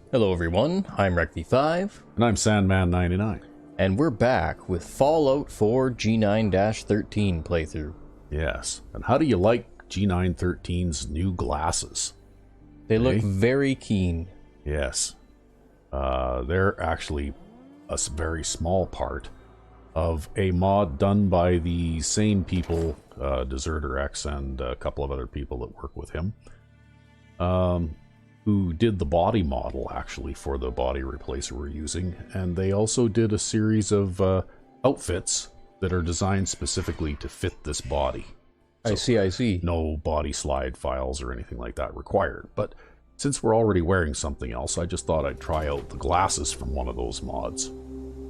Hello everyone, I'm Rec5, And I'm Sandman 99. and we're back with Fallout 4 G9-13 playthrough. Yes. And how do you like G913's new glasses? They look very keen. Yes. They're actually a very small part of a mod done by the same people, Deserter X and a couple of other people that work with him, who did the body model, actually, for the body replacer we're using. And they also did a series of outfits that are designed specifically to fit this body. I see. No body slide files or anything like that required. But since we're already wearing something else, I just thought I'd try out the glasses from one of those mods.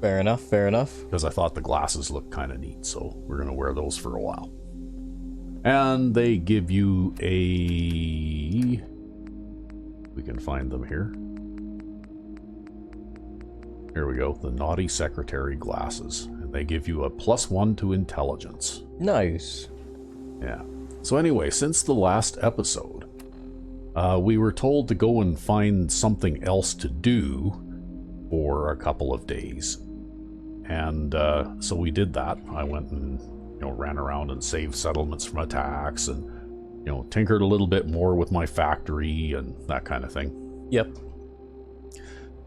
Fair enough. Because I thought the glasses looked kind of neat, so we're going to wear those for a while. And they give you a... We can find them here. Here we go, the Naughty Secretary glasses. And they give you a +1 to intelligence. Nice. Yeah. So anyway, since the last episode, we were told to go and find something else to do for a couple of days. And so we did that. I went and, ran around and saved settlements from attacks and, tinkered a little bit more with my factory and that kind of thing. Yep.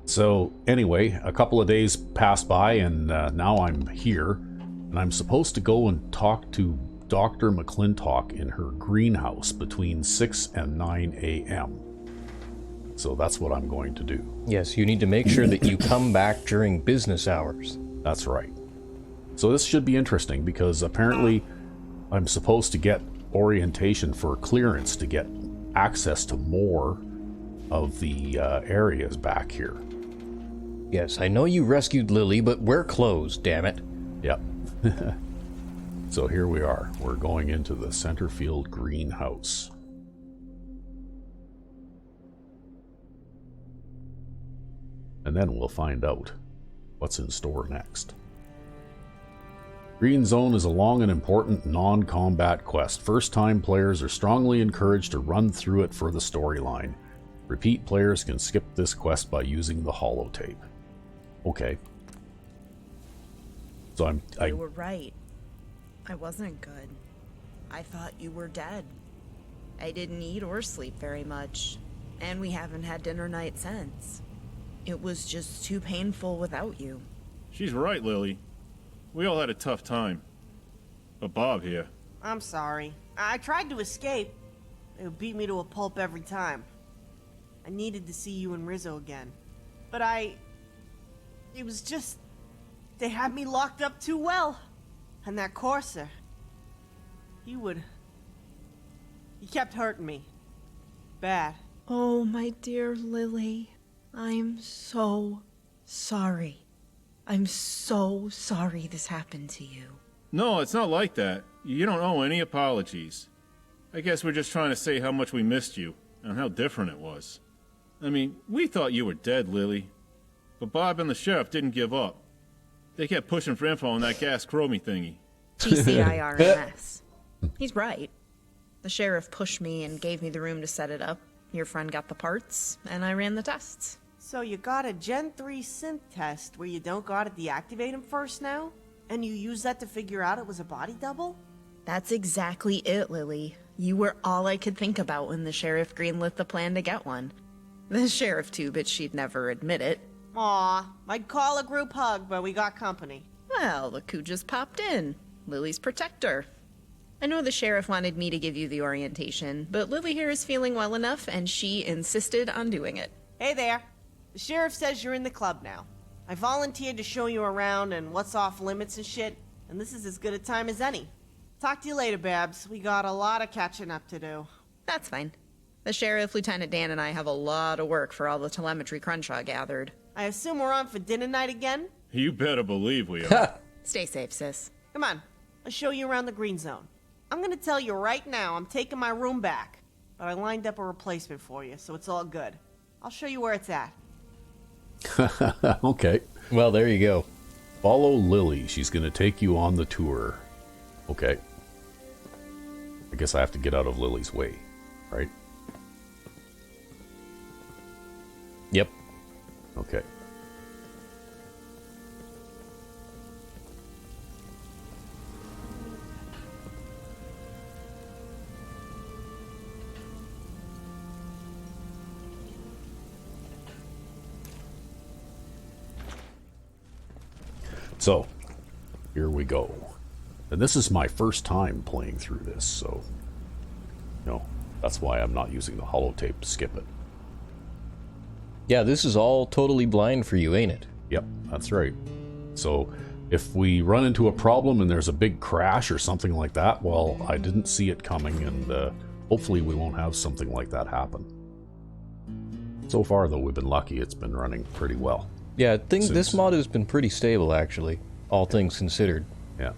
So anyway, a couple of days passed by and now I'm here. And I'm supposed to go and talk to Dr. McClintock in her greenhouse between 6 and 9 a.m. So that's what I'm going to do. Yes, you need to make sure that you come back during business hours. That's right. So this should be interesting because apparently I'm supposed to get orientation for clearance to get access to more of the areas back here. Yes, I know you rescued Lily, but we're closed, damn it. Yep. So here we are. We're going into the Centerfield greenhouse. And then we'll find out what's in store next. Green Zone is a long and important non-combat quest. First-time players are strongly encouraged to run through it for the storyline. Repeat players can skip this quest by using the holotape. Okay. So You were right. I wasn't good. I thought you were dead. I didn't eat or sleep very much, and we haven't had dinner night since. It was just too painful without you. She's right, Lily. We all had a tough time. But Bob here. I'm sorry. I tried to escape. They would beat me to a pulp every time. I needed to see you and Rizzo again. But it was just... They had me locked up too well. And that Corsair... He kept hurting me. Bad. Oh, my dear Lily. I'm so sorry. I'm so sorry this happened to you. No, it's not like that. You don't owe any apologies. I guess we're just trying to say how much we missed you, and how different it was. I mean, we thought you were dead, Lily. But Bob and the sheriff didn't give up. They kept pushing for info on that gas chromie thingy. GCIRMS. He's right. The sheriff pushed me and gave me the room to set it up. Your friend got the parts, and I ran the tests. So you got a Gen 3 synth test where you don't gotta deactivate him first now? And you use that to figure out it was a body double? That's exactly it, Lily. You were all I could think about when the sheriff greenlit the plan to get one. The sheriff too, but she'd never admit it. Aw, I'd call a group hug, but we got company. Well, look who just popped in. Lily's protector. I know the sheriff wanted me to give you the orientation, but Lily here is feeling well enough, and she insisted on doing it. Hey there. The sheriff says you're in the club now. I volunteered to show you around and what's off limits and shit, and this is as good a time as any. Talk to you later, Babs. We got a lot of catching up to do. That's fine. The sheriff, Lieutenant Dan, and I have a lot of work for all the telemetry Crenshaw gathered. I assume we're on for dinner night again? You better believe we are. Stay safe, sis. Come on, I'll show you around the green zone. I'm gonna tell you right now I'm taking my room back, but I lined up a replacement for you, so it's all good. I'll show you where it's at. Okay. Well, there you go. Follow Lily. She's going to take you on the tour. Okay. I guess I have to get out of Lily's way, right? Yep. Okay. So, here we go. And this is my first time playing through this, so, that's why I'm not using the holotape to skip it. Yeah, this is all totally blind for you, ain't it? Yep, that's right. So, if we run into a problem and there's a big crash or something like that, well, I didn't see it coming, and hopefully we won't have something like that happen. So far, though, we've been lucky. It's been running pretty well. Yeah, I think this mod has been pretty stable, actually, all things considered. Yeah.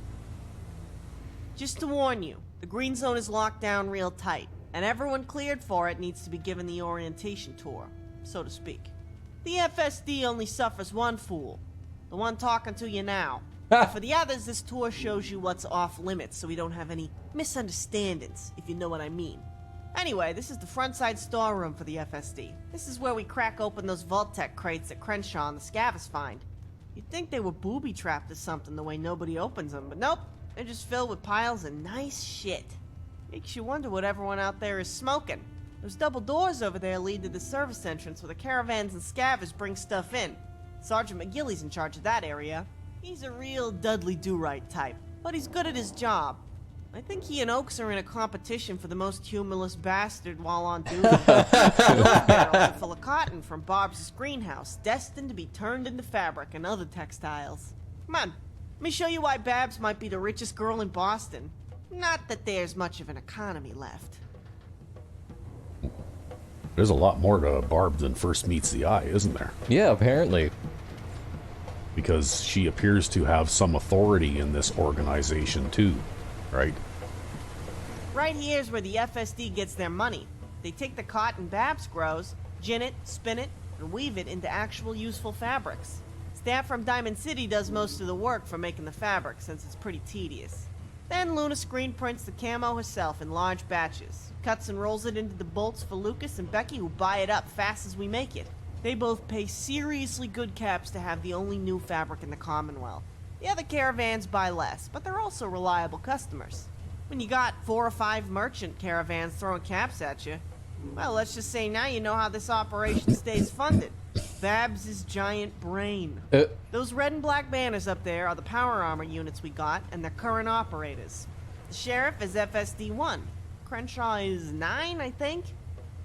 Just to warn you, the green zone is locked down real tight, and everyone cleared for it needs to be given the orientation tour, so to speak. The FSD only suffers one fool, the one talking to you now. For the others, this tour shows you what's off limits so we don't have any misunderstandings, if you know what I mean. Anyway, this is the frontside storeroom for the FSD. This is where we crack open those Vault-Tec crates that Crenshaw and the Scavs find. You'd think they were booby-trapped or something the way nobody opens them, but nope. They're just filled with piles of nice shit. Makes you wonder what everyone out there is smoking. Those double doors over there lead to the service entrance where the caravans and scavvers bring stuff in. Sergeant McGilly's in charge of that area. He's a real Dudley Do-Right type, but he's good at his job. I think he and Oaks are in a competition for the most humorless bastard while on duty. Those barrels are full of cotton from Bob's greenhouse, destined to be turned into fabric and other textiles. Come on, let me show you why Babs might be the richest girl in Boston. Not that there's much of an economy left. There's a lot more to Barb than first meets the eye, isn't there? Yeah, apparently. Because she appears to have some authority in this organization too, right? Right here's where the FSD gets their money. They take the cotton Babs grows, gin it, spin it, and weave it into actual useful fabrics. Staff from Diamond City does most of the work for making the fabric, since it's pretty tedious. Then Luna screen prints the camo herself in large batches, cuts and rolls it into the bolts for Lucas and Becky, who buy it up fast as we make it. They both pay seriously good caps to have the only new fabric in the Commonwealth. The other caravans buy less, but they're also reliable customers. When you got 4 or 5 merchant caravans throwing caps at you, well, let's just say now you know how this operation stays funded. Babs' giant brain. Those red and black banners up there are the power armor units we got and their current operators. The sheriff is FSD-1. Crenshaw is 9, I think?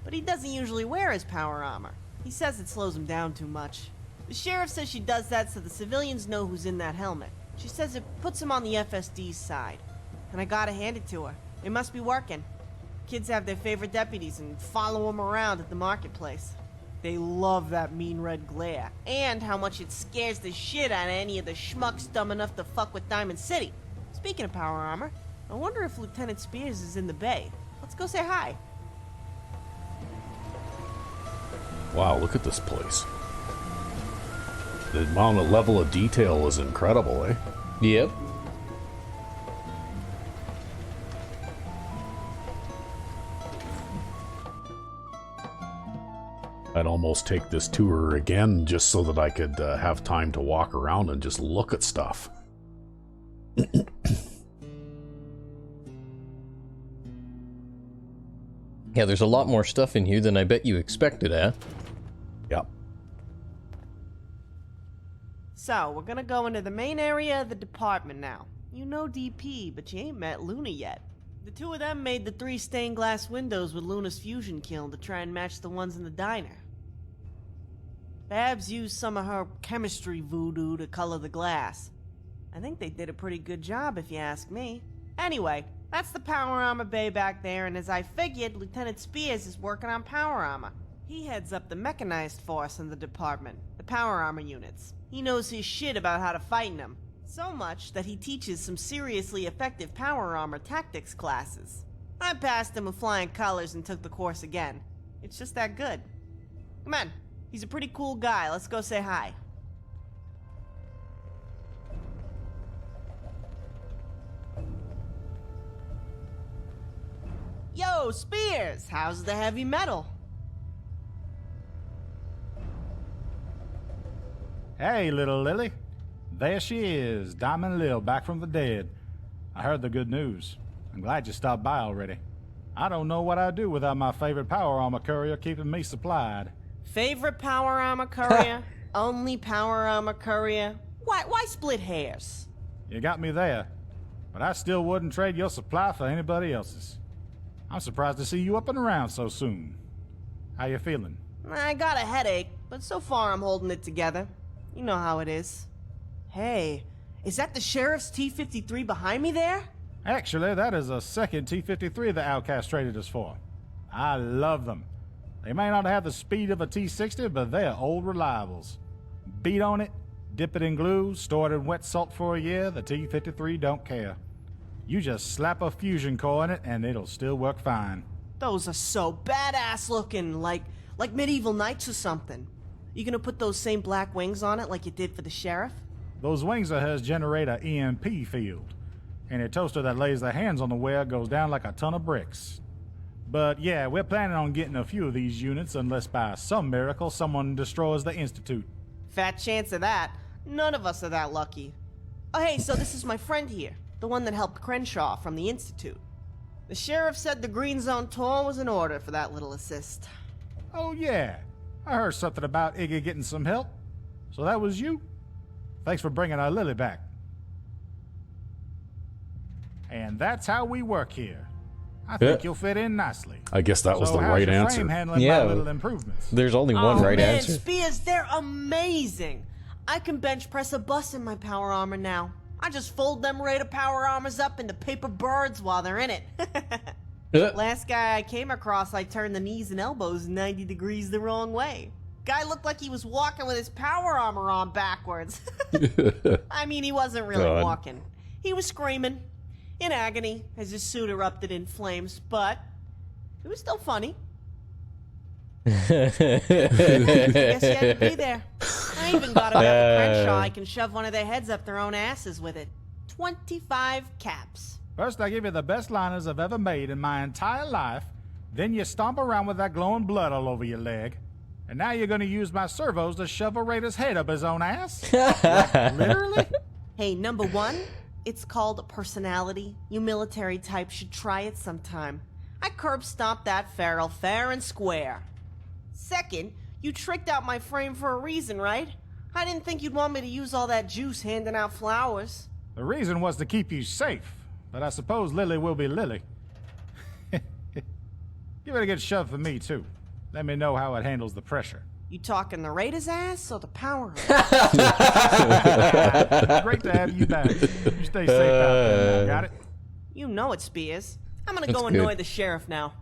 But he doesn't usually wear his power armor. He says it slows him down too much. The sheriff says she does that so the civilians know who's in that helmet. She says it puts him on the FSD's side. And I gotta hand it to her. It must be working. Kids have their favorite deputies and follow them around at the marketplace. They love that mean red glare, and how much it scares the shit out of any of the schmucks dumb enough to fuck with Diamond City. Speaking of power armor, I wonder if Lieutenant Spears is in the bay. Let's go say hi. Wow, look at this place. The amount of level of detail is incredible, eh? Yep. I'd almost take this tour again just so that I could have time to walk around and just look at stuff. Yeah, there's a lot more stuff in here than I bet you expected, eh? Yep. So, we're gonna go into the main area of the department now. You know DP, but you ain't met Luna yet. The two of them made the 3 stained glass windows with Luna's fusion kiln to try and match the ones in the diner. Babs used some of her chemistry voodoo to color the glass. I think they did a pretty good job if you ask me. Anyway, that's the power armor bay back there, and as I figured, Lieutenant Spears is working on power armor. He heads up the mechanized force in the department, the power armor units. He knows his shit about how to fight in them. So much that he teaches some seriously effective power armor tactics classes. I passed him with flying colors and took the course again. It's just that good. Come on, he's a pretty cool guy. Let's go say hi. Yo, Spears, how's the heavy metal? Hey, little Lily. There she is, Diamond Lil, back from the dead. I heard the good news. I'm glad you stopped by already. I don't know what I'd do without my favorite power armor courier keeping me supplied. Favorite power armor courier? Only power armor courier? Why split hairs? You got me there, but I still wouldn't trade your supply for anybody else's. I'm surprised to see you up and around so soon. How you feeling? I got a headache, but so far I'm holding it together. You know how it is. Hey, is that the sheriff's T-53 behind me there? Actually, that is a second T-53 the Outcast traded us for. I love them. They may not have the speed of a T-60, but they're old reliables. Beat on it, dip it in glue, store it in wet salt for a year, the T-53 don't care. You just slap a fusion core in it and it'll still work fine. Those are so badass looking, like medieval knights or something. You gonna put those same black wings on it like you did for the sheriff? Those wings of hers generate a EMP field. And a toaster that lays their hands on the wear goes down like a ton of bricks. But yeah, we're planning on getting a few of these units unless by some miracle someone destroys the Institute. Fat chance of that. None of us are that lucky. Oh hey, so this is my friend here, the one that helped Crenshaw from the Institute. The sheriff said the Green Zone tour was in order for that little assist. Oh yeah, I heard something about Iggy getting some help. So that was you? Thanks for bringing our Lily back. And that's how we work here. I think you'll fit in nicely. I guess that was the how's right your answer. frame handling Yeah. my little improvements? There's only one right man, answer. Spears, they're amazing. I can bench press a bus in my power armor now. I just fold them Raider power armors up into paper birds while they're in it. Last guy I came across, I turned the knees and elbows 90 degrees the wrong way. Guy looked like he was walking with his power armor on backwards. I mean, he wasn't really God. walking. He was screaming in agony as his suit erupted in flames, but it was still funny. I guess you had to be there. I even got him at the Crenshaw. I can shove one of their heads up their own asses with it. 25 caps. First, I give you the best liners I've ever made in my entire life. Then you stomp around with that glowing blood all over your leg. And now you're going to use my servos to shove a Raider's head up his own ass? Like, literally? Hey, number one, it's called personality. You military types should try it sometime. I curb stomped that feral fair and square. Second, you tricked out my frame for a reason, right? I didn't think you'd want me to use all that juice handing out flowers. The reason was to keep you safe. But I suppose Lily will be Lily. Give it a good shove for me, too. Let me know how it handles the pressure. You talking the Raider's ass or the power? Great to have you back. You stay safe out there, got it? You know it, Spears. I'm gonna That's go annoy good. the sheriff now.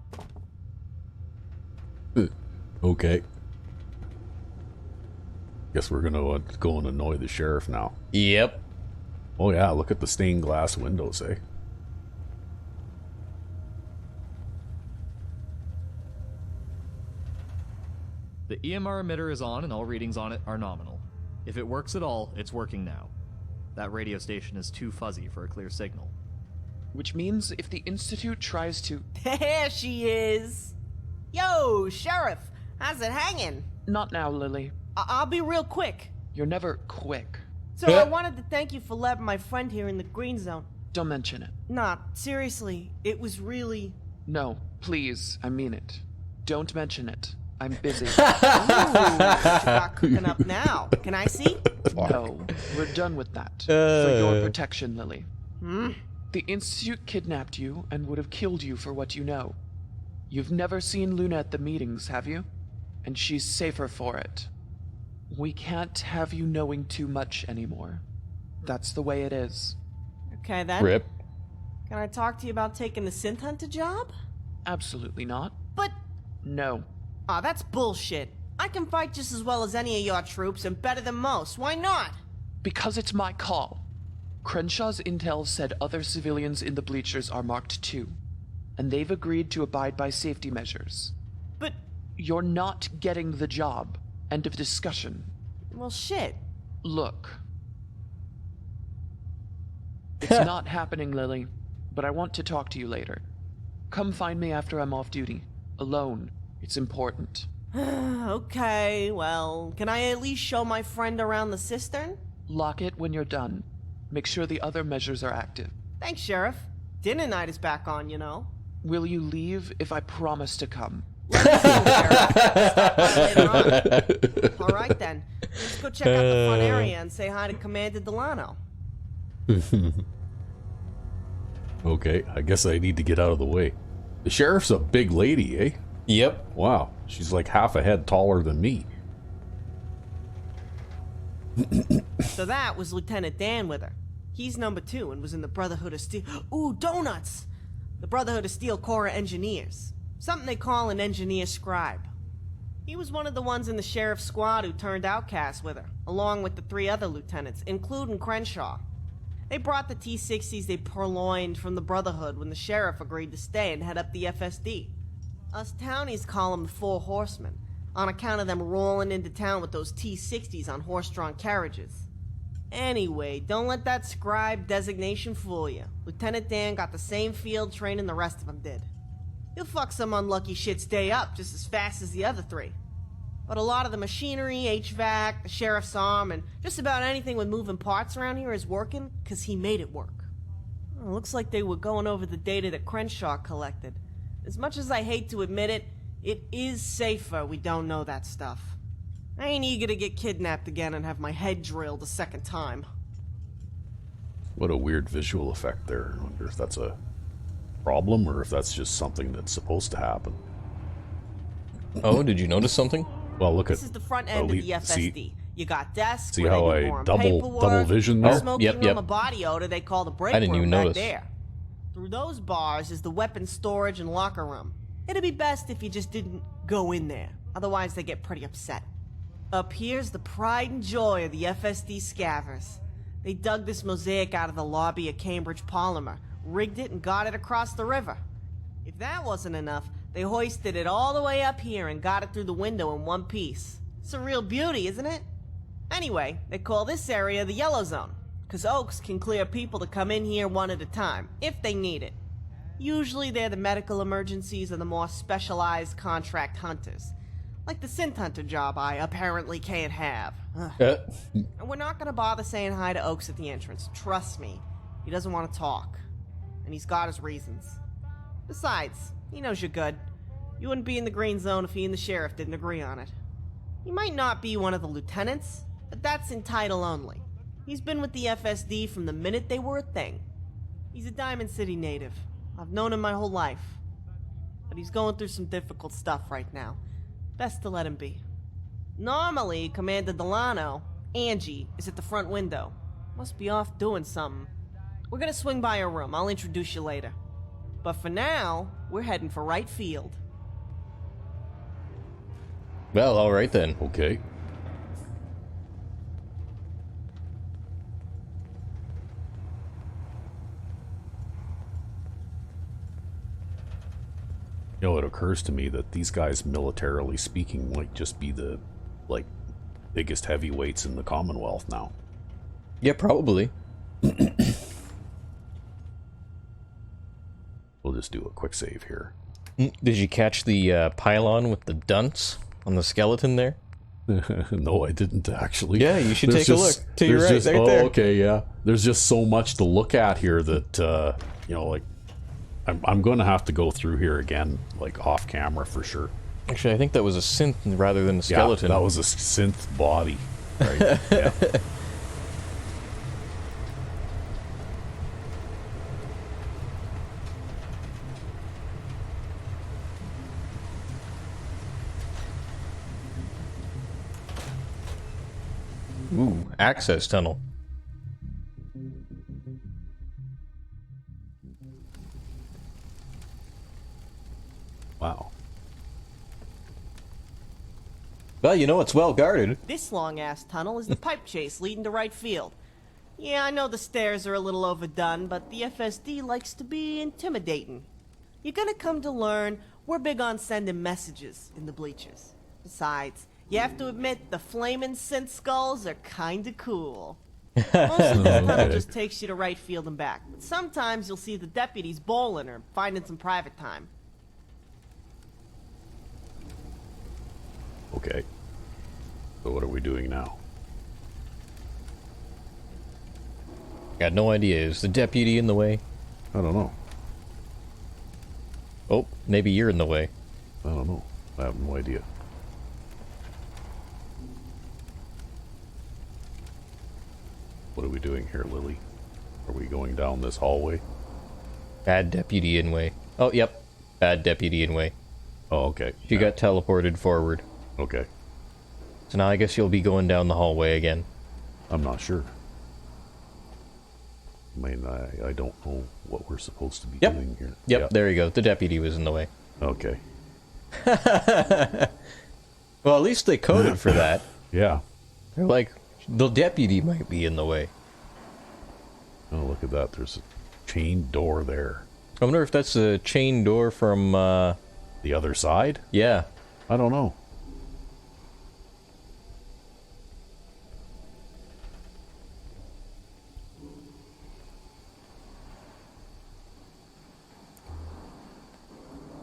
Okay. Guess we're gonna go and annoy the sheriff now. Yep. Oh yeah, look at the stained glass windows, eh? The EMR emitter is on and all readings on it are nominal. If it works at all, it's working now. That radio station is too fuzzy for a clear signal. Which means if the Institute tries to... There she is. Yo, Sheriff, how's it hanging? Not now, Lily. I'll be real quick. You're never quick. So I wanted to thank you for letting my friend here in the green zone. Don't mention it. Nah, seriously, it was really... No, please, I mean it. Don't mention it. I'm busy. Ooh, what you got cooking up now? Can I see? No, we're done with that. For your protection, Lily. The Institute kidnapped you and would have killed you for what you know. You've never seen Luna at the meetings, have you? And she's safer for it. We can't have you knowing too much anymore. That's the way it is. Okay, then. Rip. Can I talk to you about taking the synth hunter job? Absolutely not. But... No. Aw, that's bullshit. I can fight just as well as any of your troops and better than most. Why not? Because it's my call. Crenshaw's intel said other civilians in the bleachers are marked too, and they've agreed to abide by safety measures. But... You're not getting the job. End of discussion. Well, shit. Look. It's not happening, Lily, but I want to talk to you later. Come find me after I'm off duty. Alone. It's important. Okay, well, can I at least show my friend around the cistern? Lock it when you're done. Make sure the other measures are active. Thanks, Sheriff. Dinner night is back on, you know. Will you leave if I promise to come? Stop by later on. All right, then. Let's go check out the front area and say hi to Commander Delano. Okay, I guess I need to get out of the way. The sheriff's a big lady, eh? Yep. Wow, she's like half a head taller than me. So that was Lieutenant Dan with her. He's number 2 and was in the Brotherhood of Steel. Ooh, donuts! The Brotherhood of Steel Corps of Engineers. Something they call an engineer scribe. He was one of the ones in the sheriff's squad who turned outcast with her, along with the 3 other lieutenants, including Crenshaw. They brought the T-60s they purloined from the Brotherhood when the sheriff agreed to stay and head up the FSD. Us townies call them the 4 Horsemen, on account of them rolling into town with those T-60s on horse-drawn carriages. Anyway, don't let that scribe designation fool you. Lieutenant Dan got the same field training the rest of them did. He'll fuck some unlucky shit's day up just as fast as the other 3. But a lot of the machinery, HVAC, the sheriff's arm, and just about anything with moving parts around here is working because he made it work. Well, looks like they were going over the data that Crenshaw collected. As much as I hate to admit it, it is safer we don't know that stuff. I ain't eager to get kidnapped again and have my head drilled a second time. What a weird visual effect there. I wonder if that's a problem or if that's just something that's supposed to happen. Oh, did you notice something? Well, look This at is the front end of the FSD. see You got desks. see where how they do I boring double paperwork, vision a there? smoking Yep, room, yep. a body odor they call the break I didn't room even back notice. there. Through those bars is the weapons storage and locker room. It'd be best if you just didn't go in there. Otherwise, they get pretty upset. Up here's the pride and joy of the FSD scavvers. They dug this mosaic out of the lobby of Cambridge Polymer, rigged it, and got it across the river. If that wasn't enough, they hoisted it all the way up here and got it through the window in one piece. It's a real beauty, isn't it? Anyway, they call this area the Yellow Zone, because Oaks can clear people to come in here one at a time, if they need it. Usually they're the medical emergencies or the more specialized contract hunters. Like the synth hunter job I apparently can't have. Ugh. And we're not gonna bother saying hi to Oaks at the entrance. Trust me, he doesn't want to talk. And he's got his reasons. Besides, he knows you're good. You wouldn't be in the green zone if he and the sheriff didn't agree on it. He might not be one of the lieutenants, but that's in title only. He's been with the FSD from the minute they were a thing. He's a Diamond City native. I've known him my whole life. But he's going through some difficult stuff right now. Best to let him be. Normally, Commander Delano, Angie, is at the front window. Must be off doing something. We're gonna swing by her room. I'll introduce you later. But for now, we're heading for right field. Well, alright then. Okay. You know, it occurs to me that these guys, militarily speaking, might just be the, like, biggest heavyweights in the Commonwealth now. Yeah, probably. We'll just do a quick save here. Did you catch the pylon with the dunce on the skeleton there? No, I didn't actually. Yeah, you should take a look. To your right, right oh, there. Okay, yeah. There's just so much to look at here that, you know, like, I'm going to have to go through here again, like, off camera for sure. Actually, I think that was a synth rather than a skeleton. Yeah, that was a synth body. Right? Yeah. Ooh, access tunnel. Wow. Well, you know it's well guarded. This long-ass tunnel is the pipe chase leading to right field. Yeah, I know the stairs are a little overdone, but the FSD likes to be intimidating. You're gonna come to learn we're big on sending messages in the bleachers. Besides, you have to admit the flaming synth skulls are kinda cool. Most of this tunnel just takes you to right field and back. But sometimes you'll see the deputies bowling or finding some private time. So what are we doing now? Got no idea. Is the deputy in the way? I don't know. Oh, maybe you're in the way. I don't know. I have no idea. What are we doing here, Lily? Are we going down this hallway? Bad deputy in way. Oh, yep. Bad deputy in way. Oh, okay. She got teleported forward. Okay. So now I guess you'll be going down the hallway again. I'm not sure. I mean, I don't know what we're supposed to be Yep. doing here. Yep, there you go. The deputy was in the way. Okay. Well, at least they coded for that. Yeah. They're like, the deputy might be in the way. Oh, look at that. There's a chain door there. I wonder if that's a chain door from, The other side? yeah. I don't know.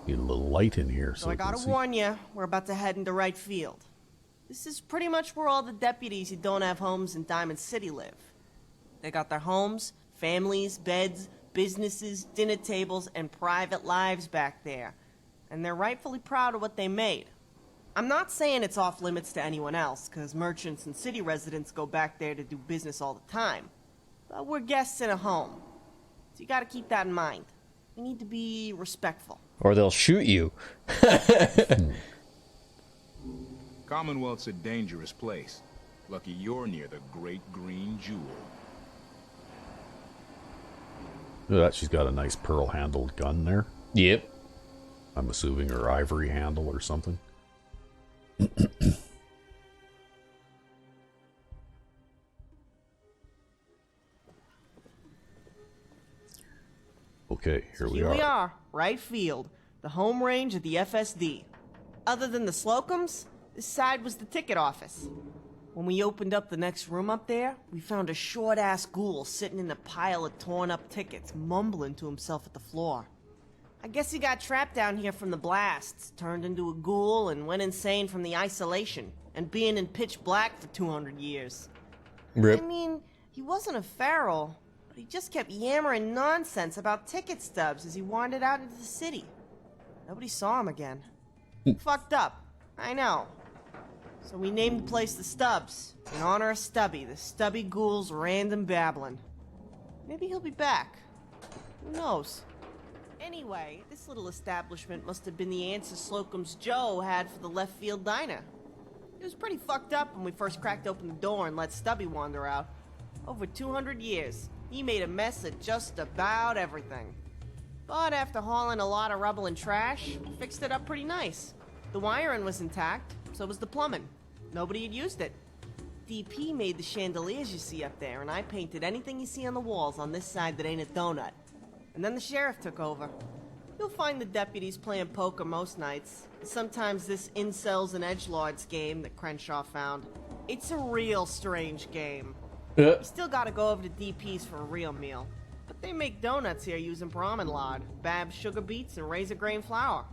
Need a little light in here So I we can gotta see. warn you, we're about to head into right field. This is pretty much where all the deputies who don't have homes in Diamond City live. They got their homes, families, beds, businesses, dinner tables, and private lives back there. And they're rightfully proud of what they made. I'm not saying it's off limits to anyone else, because merchants and city residents go back there to do business all the time. But we're guests in a home. So you gotta keep that in mind. We need to be respectful. Or they'll shoot you. Commonwealth's a dangerous place. Lucky you're near the Great Green Jewel. Look at that, she's got a nice pearl-handled gun there. Yep. I'm assuming her ivory handle or something. Okay, here we Here we are. are, right field, the home range of the FSD. Other than the Slocums, this side was the ticket office. When we opened up the next room up there, we found a short-ass ghoul sitting in a pile of torn-up tickets, mumbling to himself at the floor. I guess he got trapped down here from the blasts, turned into a ghoul, and went insane from the isolation, and being in pitch black for 200 years. Rip. I mean, he wasn't a feral, but he just kept yammering nonsense about ticket stubs as he wandered out into the city. Nobody saw him again. Fucked up, I know. So we named the place the Stubbs, in honor of Stubby, the Stubby Ghoul's random babbling. Maybe he'll be back. Who knows? Anyway, this little establishment must have been the answer Slocum's Joe had for the left field diner. It was pretty fucked up when we first cracked open the door and let Stubby wander out. Over 200 years, he made a mess of just about everything. But after hauling a lot of rubble and trash, fixed it up pretty nice. The wiring was intact, so was the plumbing. Nobody had used it. DP made the chandeliers you see up there, and I painted anything you see on the walls on this side that ain't a donut. And then the sheriff took over. You'll find the deputies playing poker most nights. And sometimes this incels and edgelords game that Crenshaw found. It's a real strange game. You still gotta go over to DP's for a real meal. But they make donuts here using brahmin lard, Bab's sugar beets, and razor grain flour.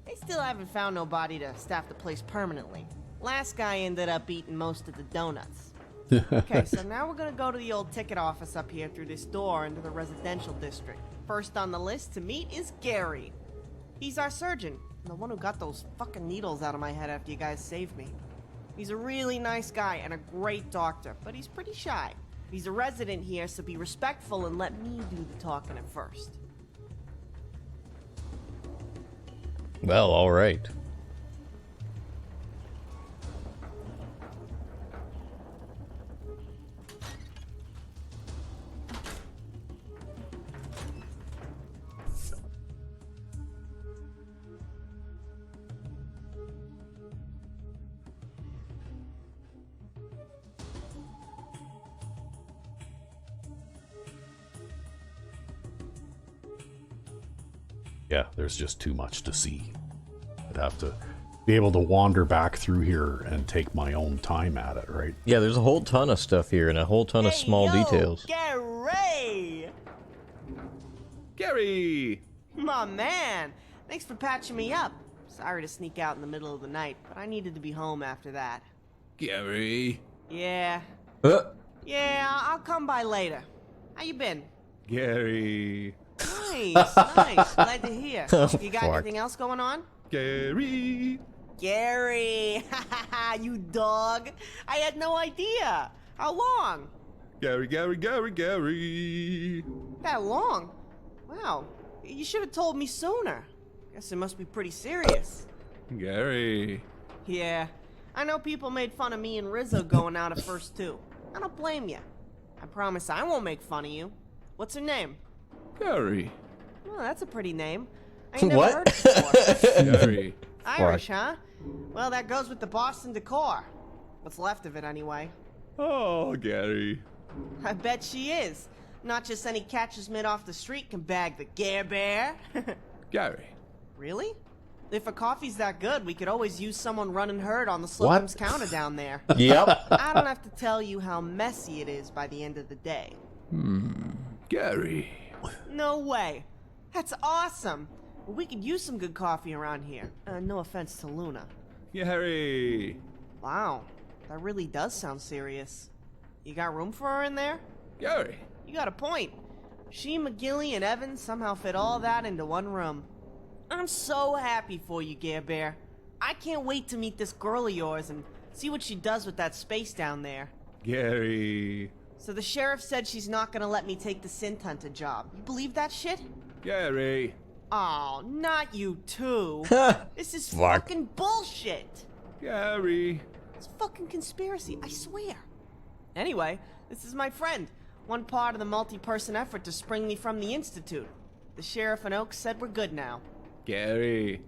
They still haven't found nobody to staff the place permanently. Last guy ended up eating most of the donuts. Okay, so now we're gonna go to the old ticket office up here through this door into the residential district. First on the list to meet is Gary. He's our surgeon, the one who got those fucking needles out of my head after you guys saved me. He's a really nice guy and a great doctor, but he's pretty shy. He's a resident here, so be respectful and let me do the talking at first. Well, alright. Yeah, there's just too much to see. I'd have to be able to wander back through here and take my own time at it, right? Yeah, there's a whole ton of stuff here and a whole ton of small details. Gary! Gary! My man! Thanks for patching me up. Sorry to sneak out in the middle of the night, but I needed to be home after that. Gary. Yeah. Yeah, I'll come by later. How you been? Gary. Nice, nice. Glad to hear. You got Fuck. anything else going on? Gary. Gary! You dog! I had no idea! How long? Gary. That long? Wow. You should have told me sooner. Guess it must be pretty serious. Gary. Yeah. I know people made fun of me and Rizzo going out at first too. I don't blame you. I promise I won't make fun of you. What's her name? Gary. Oh, that's a pretty name. I ain't never What? heard it before. Gary. Irish, huh? Well, that goes with the Boston decor. What's left of it, anyway. Oh, Gary. I bet she is. Not just any catcher's mitt off the street can bag the Gare Bear. Gary. Really? If a coffee's that good, we could always use someone running herd on the Slocum's counter down there. Yep. I don't have to tell you how messy it is by the end of the day. Gary. No way. That's awesome. Well, we could use some good coffee around here. No offense to Luna. Gary. Wow, that really does sound serious. You got room for her in there? Gary. You got a point. She, McGilly, and Evan somehow fit all that into one room. I'm so happy for you, Gare Bear. I can't wait to meet this girl of yours and see what she does with that space down there. Gary. So the sheriff said she's not gonna let me take the synth hunter job. You believe that shit? Gary. Oh, not you too. This is Fuck. fucking bullshit. Gary. It's fucking conspiracy, I swear. Anyway, this is my friend. One part of the multi-person effort to spring me from the Institute. The sheriff and Oaks said we're good now. Gary.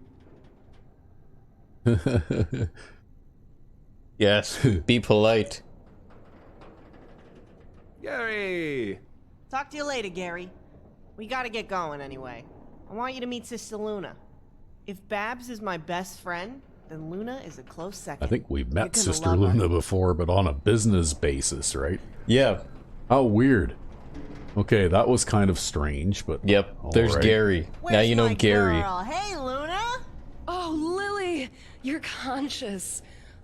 Yes. Be polite. Gary. Talk to you later, Gary. We gotta get going anyway. I want you to meet Sister Luna. If Babs is my best friend, then Luna is a close second. I think we've met You're gonna Sister love her. Luna before, but on a business basis, right? Yeah. How weird. Okay, that was kind of strange, but... Yep. all There's right. Gary. Where's Now you know my Gary. girl? Hey, Luna! Oh, Lily! You're conscious.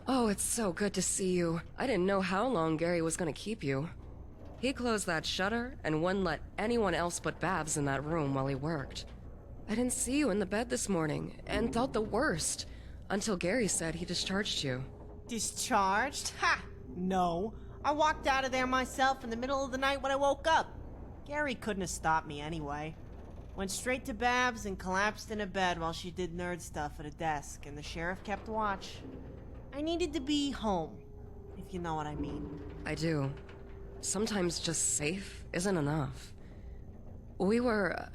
Oh, it's so good to see you. I didn't know how long Gary was gonna keep you. He closed that shutter and wouldn't let anyone else but Babs in that room while he worked. I didn't see you in the bed this morning and thought the worst until Gary said he discharged you. Discharged? Ha! No. I walked out of there myself in the middle of the night when I woke up. Gary couldn't have stopped me anyway. Went straight to Babs and collapsed in a bed while she did nerd stuff at a desk, and the sheriff kept watch. I needed to be home, if you know what I mean. I do. Sometimes just safe isn't enough. We were...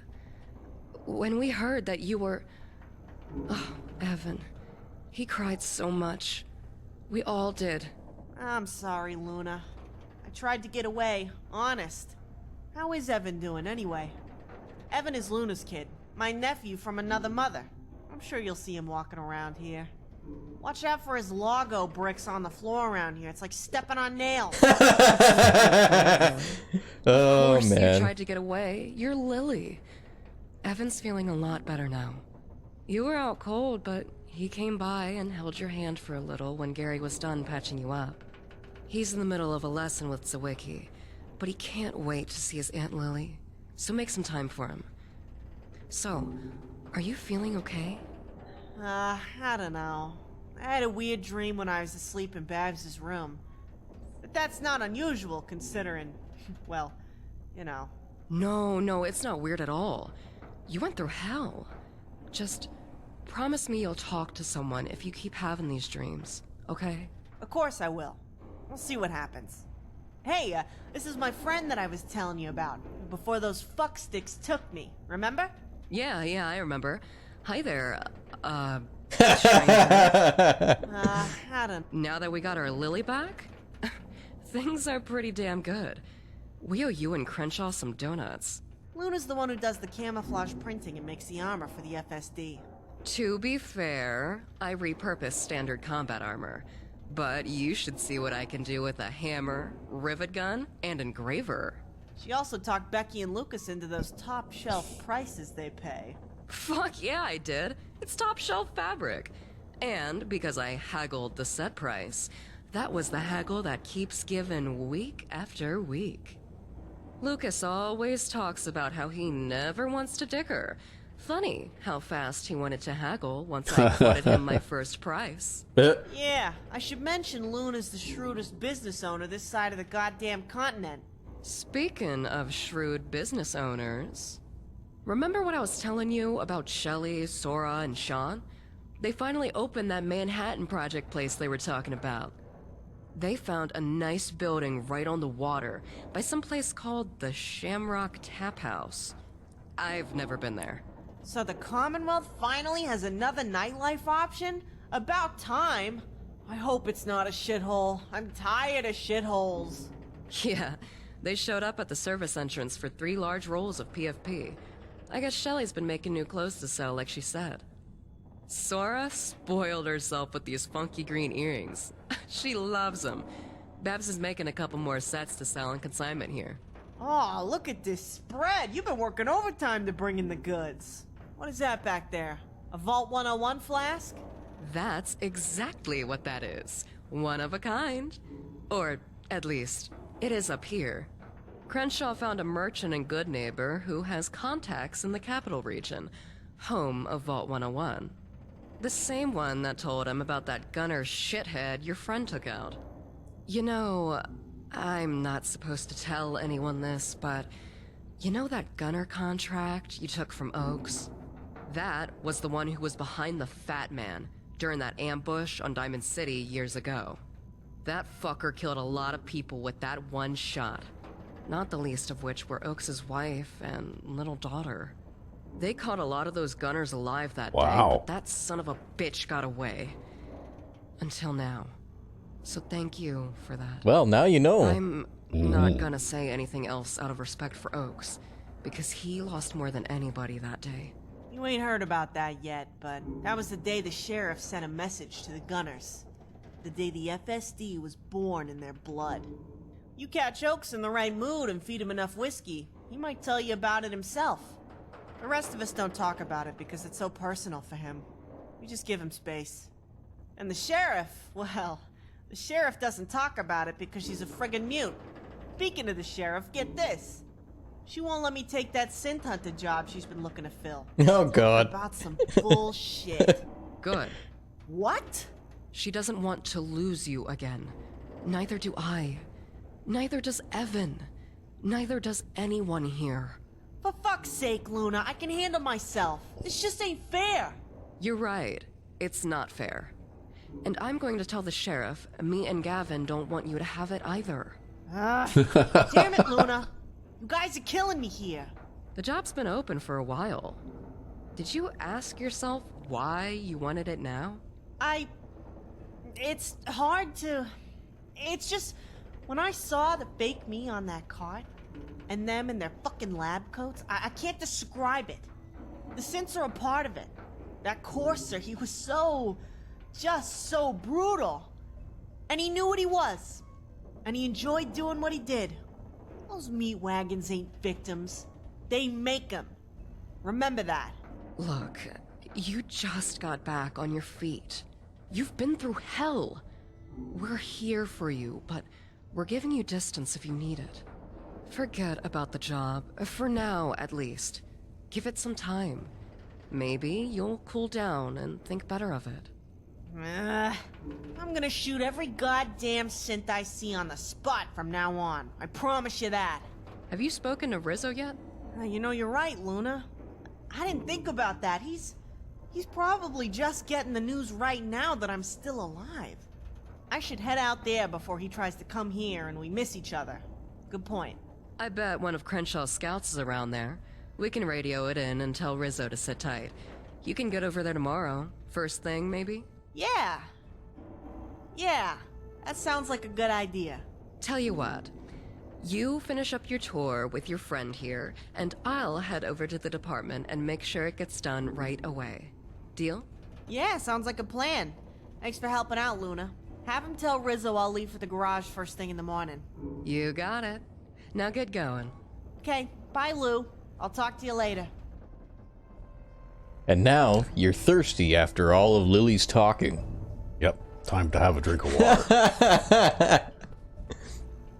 when we heard that you were... Oh, Evan. He cried so much. We all did. I'm sorry, Luna. I tried to get away, honest. How is Evan doing, anyway? Evan is Luna's kid, my nephew from another mother. I'm sure you'll see him walking around here. Watch out for his Lago bricks on the floor around here. It's like stepping on nails. Oh, Of course man. you tried to get away. You're Lily. Evan's feeling a lot better now. You were out cold, but he came by and held your hand for a little when Gary was done patching you up. He's in the middle of a lesson with Zawicki, but he can't wait to see his Aunt Lily, so make some time for him. So, are you feeling okay? I don't know. I had a weird dream when I was asleep in Babs's room. But that's not unusual considering, well, you know. No, it's not weird at all. You went through hell. Just promise me you'll talk to someone if you keep having these dreams, okay? Of course I will. We'll see what happens. Hey, this is my friend that I was telling you about before those fucksticks took me, remember? Yeah, I remember. Hi there, stranger. I don't... Now that we got our Lily back, things are pretty damn good. We owe you and Crenshaw some donuts. Luna's the one who does the camouflage printing and makes the armor for the FSD. To be fair, I repurposed standard combat armor. But you should see what I can do with a hammer, rivet gun, and engraver. She also talked Becky and Lucas into those top shelf prices they pay. Fuck yeah, I did. It's top shelf fabric. And because I haggled the set price, That was the haggle that keeps giving week after week. Lucas always talks about how he never wants to dicker. Funny how fast he wanted to haggle once I quoted him my first price. Yeah, I should mention Luna's the shrewdest business owner this side of the goddamn continent. Speaking of shrewd business owners, remember what I was telling you about Shelley, Sora, and Sean? They finally opened that Manhattan Project place they were talking about. They found a nice building right on the water by some place called the Shamrock Tap House. I've never been there. So the Commonwealth finally has another nightlife option? About time. I hope it's not a shithole. I'm tired of shitholes. Yeah, they showed up at the service entrance for 3 large rolls of PFP. I guess Shelley's been making new clothes to sell, like she said. Sora spoiled herself with these funky green earrings. She loves them. Babs is making a couple more sets to sell on consignment here. Oh, look at this spread. You've been working overtime to bring in the goods. What is that back there? A Vault 101 flask? That's exactly what that is. One of a kind. Or, at least, it is up here. Crenshaw found a merchant and good neighbor who has contacts in the capital region, home of Vault 101. The same one that told him about that gunner shithead your friend took out. You know, I'm not supposed to tell anyone this, but you know that gunner contract you took from Oaks? That was the one who was behind the Fat Man during that ambush on Diamond City years ago. That fucker killed a lot of people with that one shot, not the least of which were Oaks' wife and little daughter. They caught a lot of those gunners alive that day, but that son of a bitch got away. Until now. So thank you for that. Well, now you know. I'm not gonna say anything else out of respect for Oaks, because he lost more than anybody that day. You ain't heard about that yet, but that was the day the sheriff sent a message to the gunners. The day the FSD was born in their blood. You catch Oaks in the right mood and feed him enough whiskey, he might tell you about it himself. The rest of us don't talk about it because it's so personal for him. We just give him space. And the sheriff, well, the sheriff doesn't talk about it because she's a friggin' mute. Speaking of the sheriff, get this. She won't let me take that synth hunter job she's been looking to fill. Oh, God. About some bullshit. Good. What? She doesn't want to lose you again. Neither do I. Neither does Evan. Neither does anyone here. For fuck's sake, Luna, I can handle myself. This just ain't fair. You're right. It's not fair. And I'm going to tell the sheriff, me and Gavin don't want you to have it either. Damn it, Luna. You guys are killing me here. The job's been open for a while. Did you ask yourself why you wanted it now? It's hard to... It's just... When I saw the fake me on that cart, and them in their fucking lab coats, I can't describe it. The synths are a part of it. That courser, he was just so brutal. And he knew what he was. And he enjoyed doing what he did. Those meat wagons ain't victims. They make them. Remember that. Look, you just got back on your feet. You've been through hell. We're here for you, but we're giving you distance if you need it. Forget about the job, for now at least. Give it some time. Maybe you'll cool down and think better of it. I'm gonna shoot every goddamn synth I see on the spot from now on. I promise you that. Have you spoken to Rizzo yet? You know, you're right, Luna. I didn't think about that. He's probably just getting the news right now that I'm still alive. I should head out there before he tries to come here and we miss each other. Good point. I bet one of Crenshaw's scouts is around there. We can radio it in and tell Rizzo to sit tight. You can get over there tomorrow. First thing, maybe? Yeah, that sounds like a good idea. Tell you what. You finish up your tour with your friend here, and I'll head over to the department and make sure it gets done right away. Deal? Yeah, sounds like a plan. Thanks for helping out, Luna. Have him tell Rizzo I'll leave for the garage first thing in the morning. You got it. Now get going. Okay, bye, Lou. I'll talk to you later. And now you're thirsty after all of Lily's talking. Yep. Time to have a drink of water.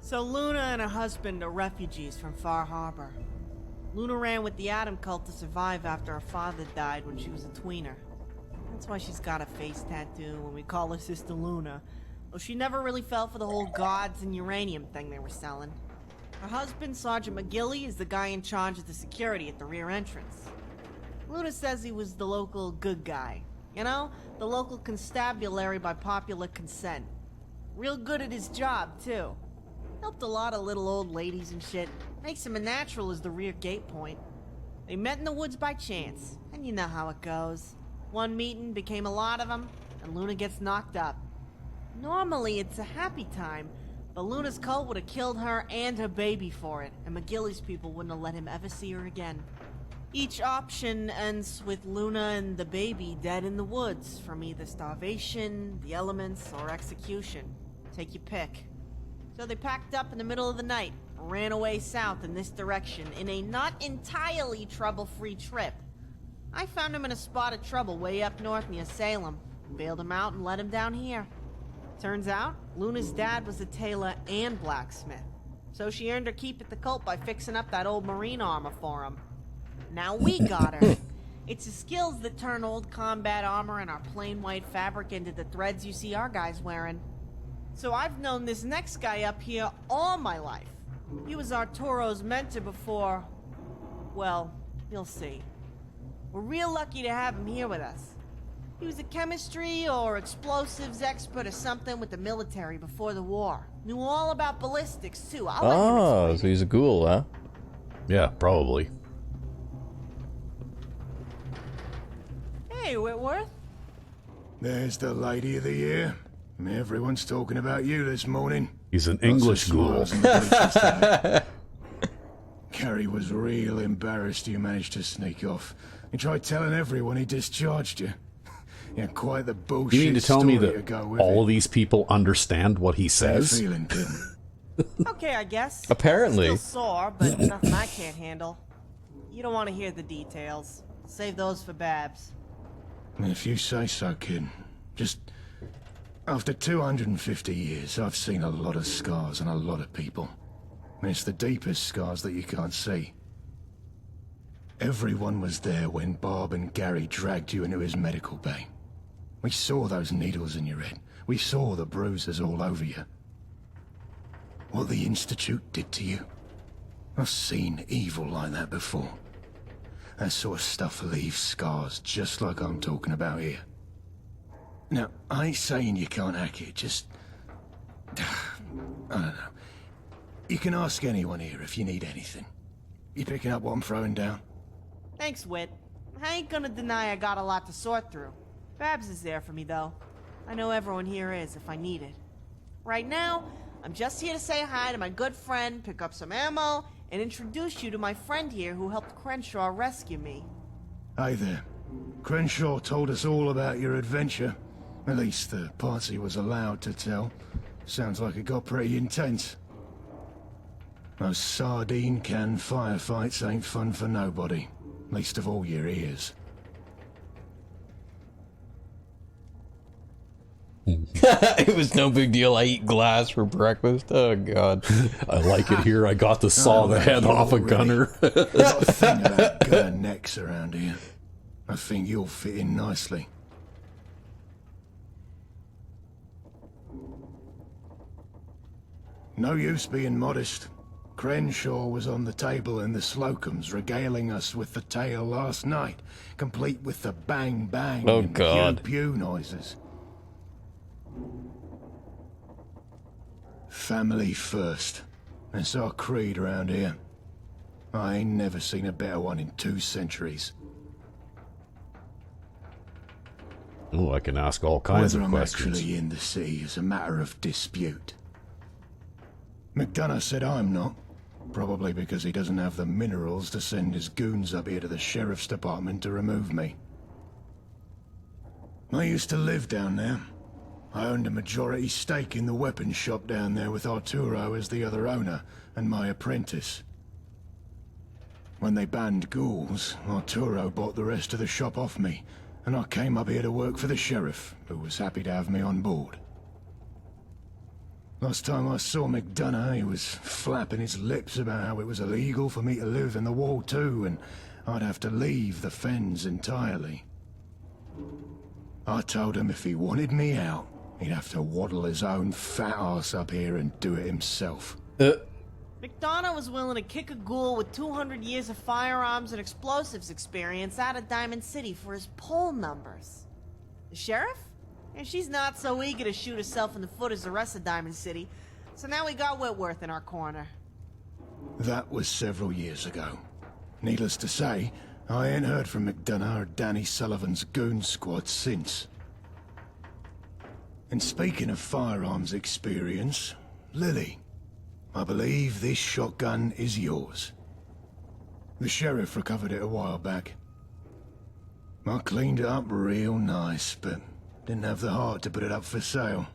So Luna and her husband are refugees from Far Harbor. Luna ran with the Atom cult to survive after her father died when she was a tweener. That's why she's got a face tattoo when we call her Sister Luna. Though she never really fell for the whole gods and uranium thing they were selling. Her husband, Sergeant McGilly, is the guy in charge of the security at the rear entrance. Luna says he was the local good guy. You know, the local constabulary by popular consent. Real good at his job, too. Helped a lot of little old ladies and shit. Makes him a natural as the rear gate point. They met in the woods by chance, and you know how it goes. One meeting became a lot of them, and Luna gets knocked up. Normally, it's a happy time, but Luna's cult would have killed her and her baby for it, and McGilly's people wouldn't have let him ever see her again. Each option ends with Luna and the baby dead in the woods from either starvation, the elements, or execution. Take your pick. So they packed up in the middle of the night, and ran away south in this direction in a not entirely trouble-free trip. I found him in a spot of trouble way up north near Salem, bailed him out and let him down here. Turns out, Luna's dad was a tailor and blacksmith, so she earned her keep at the cult by fixing up that old marine armor for him. Now we got her. It's the skills that turn old combat armor and our plain white fabric into the threads you see our guys wearing. So I've known this next guy up here all my life. He was Arturo's mentor before... well, you'll see. We're real lucky to have him here with us. He was a chemistry or explosives expert or something with the military before the war. Knew all about ballistics, too. I'll let him explain so he's a ghoul, huh? Yeah, probably. Hey, Whitworth. There's the lady of the year. Everyone's talking about you this morning. He's an English ghoul. Carrie was real embarrassed you managed to sneak off. He tried telling everyone he discharged you. Yeah, quite the bullshit. You mean to tell me story that go with all it. of these people understand what he How you says? feeling, kid? Okay, I guess. Apparently. Still sore, but nothing I can't handle. You don't want to hear the details. Save those for Babs. If you say so, kid. Just... after 250 years, I've seen a lot of scars and a lot of people. And it's the deepest scars that you can't see. Everyone was there when Bob and Gary dragged you into his medical bay. We saw those needles in your head. We saw the bruises all over you. What the Institute did to you. I've seen evil like that before. That sort of stuff leaves scars just like I'm talking about here. Now, I ain't saying you can't hack it, just... I don't know. You can ask anyone here if you need anything. You picking up what I'm throwing down? Thanks, Whit. I ain't gonna deny I got a lot to sort through. Babs is there for me, though. I know everyone here is if I need it. Right now, I'm just here to say hi to my good friend, pick up some ammo, and introduce you to my friend here who helped Crenshaw rescue me. Hey there. Crenshaw told us all about your adventure. At least the parts he was allowed to tell. Sounds like it got pretty intense. Those sardine can firefights ain't fun for nobody. Least of all your ears. It was no big deal. I eat glass for breakfast. Oh, God. I like it here. I got to saw the head off a gunner. Got a thing about gunner necks around here. I think you'll fit in nicely. No use being modest. Crenshaw was on the table in the Slocums regaling us with the tale last night, complete with the bang bang Oh, and God. pew pew noises. Family first. That's our creed around here. I ain't never seen a better one in 2 centuries. Oh, I can ask all kinds Whether of I'm questions. actually in the city is a matter of dispute. McDonough said I'm not. Probably because he doesn't have the minerals to send his goons up here to the sheriff's department to remove me. I used to live down there. I owned a majority stake in the weapons shop down there with Arturo as the other owner and my apprentice. When they banned ghouls, Arturo bought the rest of the shop off me and I came up here to work for the sheriff, who was happy to have me on board. Last time I saw McDonough, he was flapping his lips about how it was illegal for me to live in the wall too, and I'd have to leave the Fens entirely. I told him if he wanted me out, he'd have to waddle his own fat ass up here and do it himself. McDonough was willing to kick a ghoul with 200 years of firearms and explosives experience out of Diamond City for his poll numbers. The sheriff? And she's not so eager to shoot herself in the foot as the rest of Diamond City, so now we got Whitworth in our corner. That was several years ago. Needless to say, I ain't heard from McDonough or Danny Sullivan's goon squad since. And speaking of firearms experience, Lily, I believe this shotgun is yours. The sheriff recovered it a while back. I cleaned it up real nice, but didn't have the heart to put it up for sale.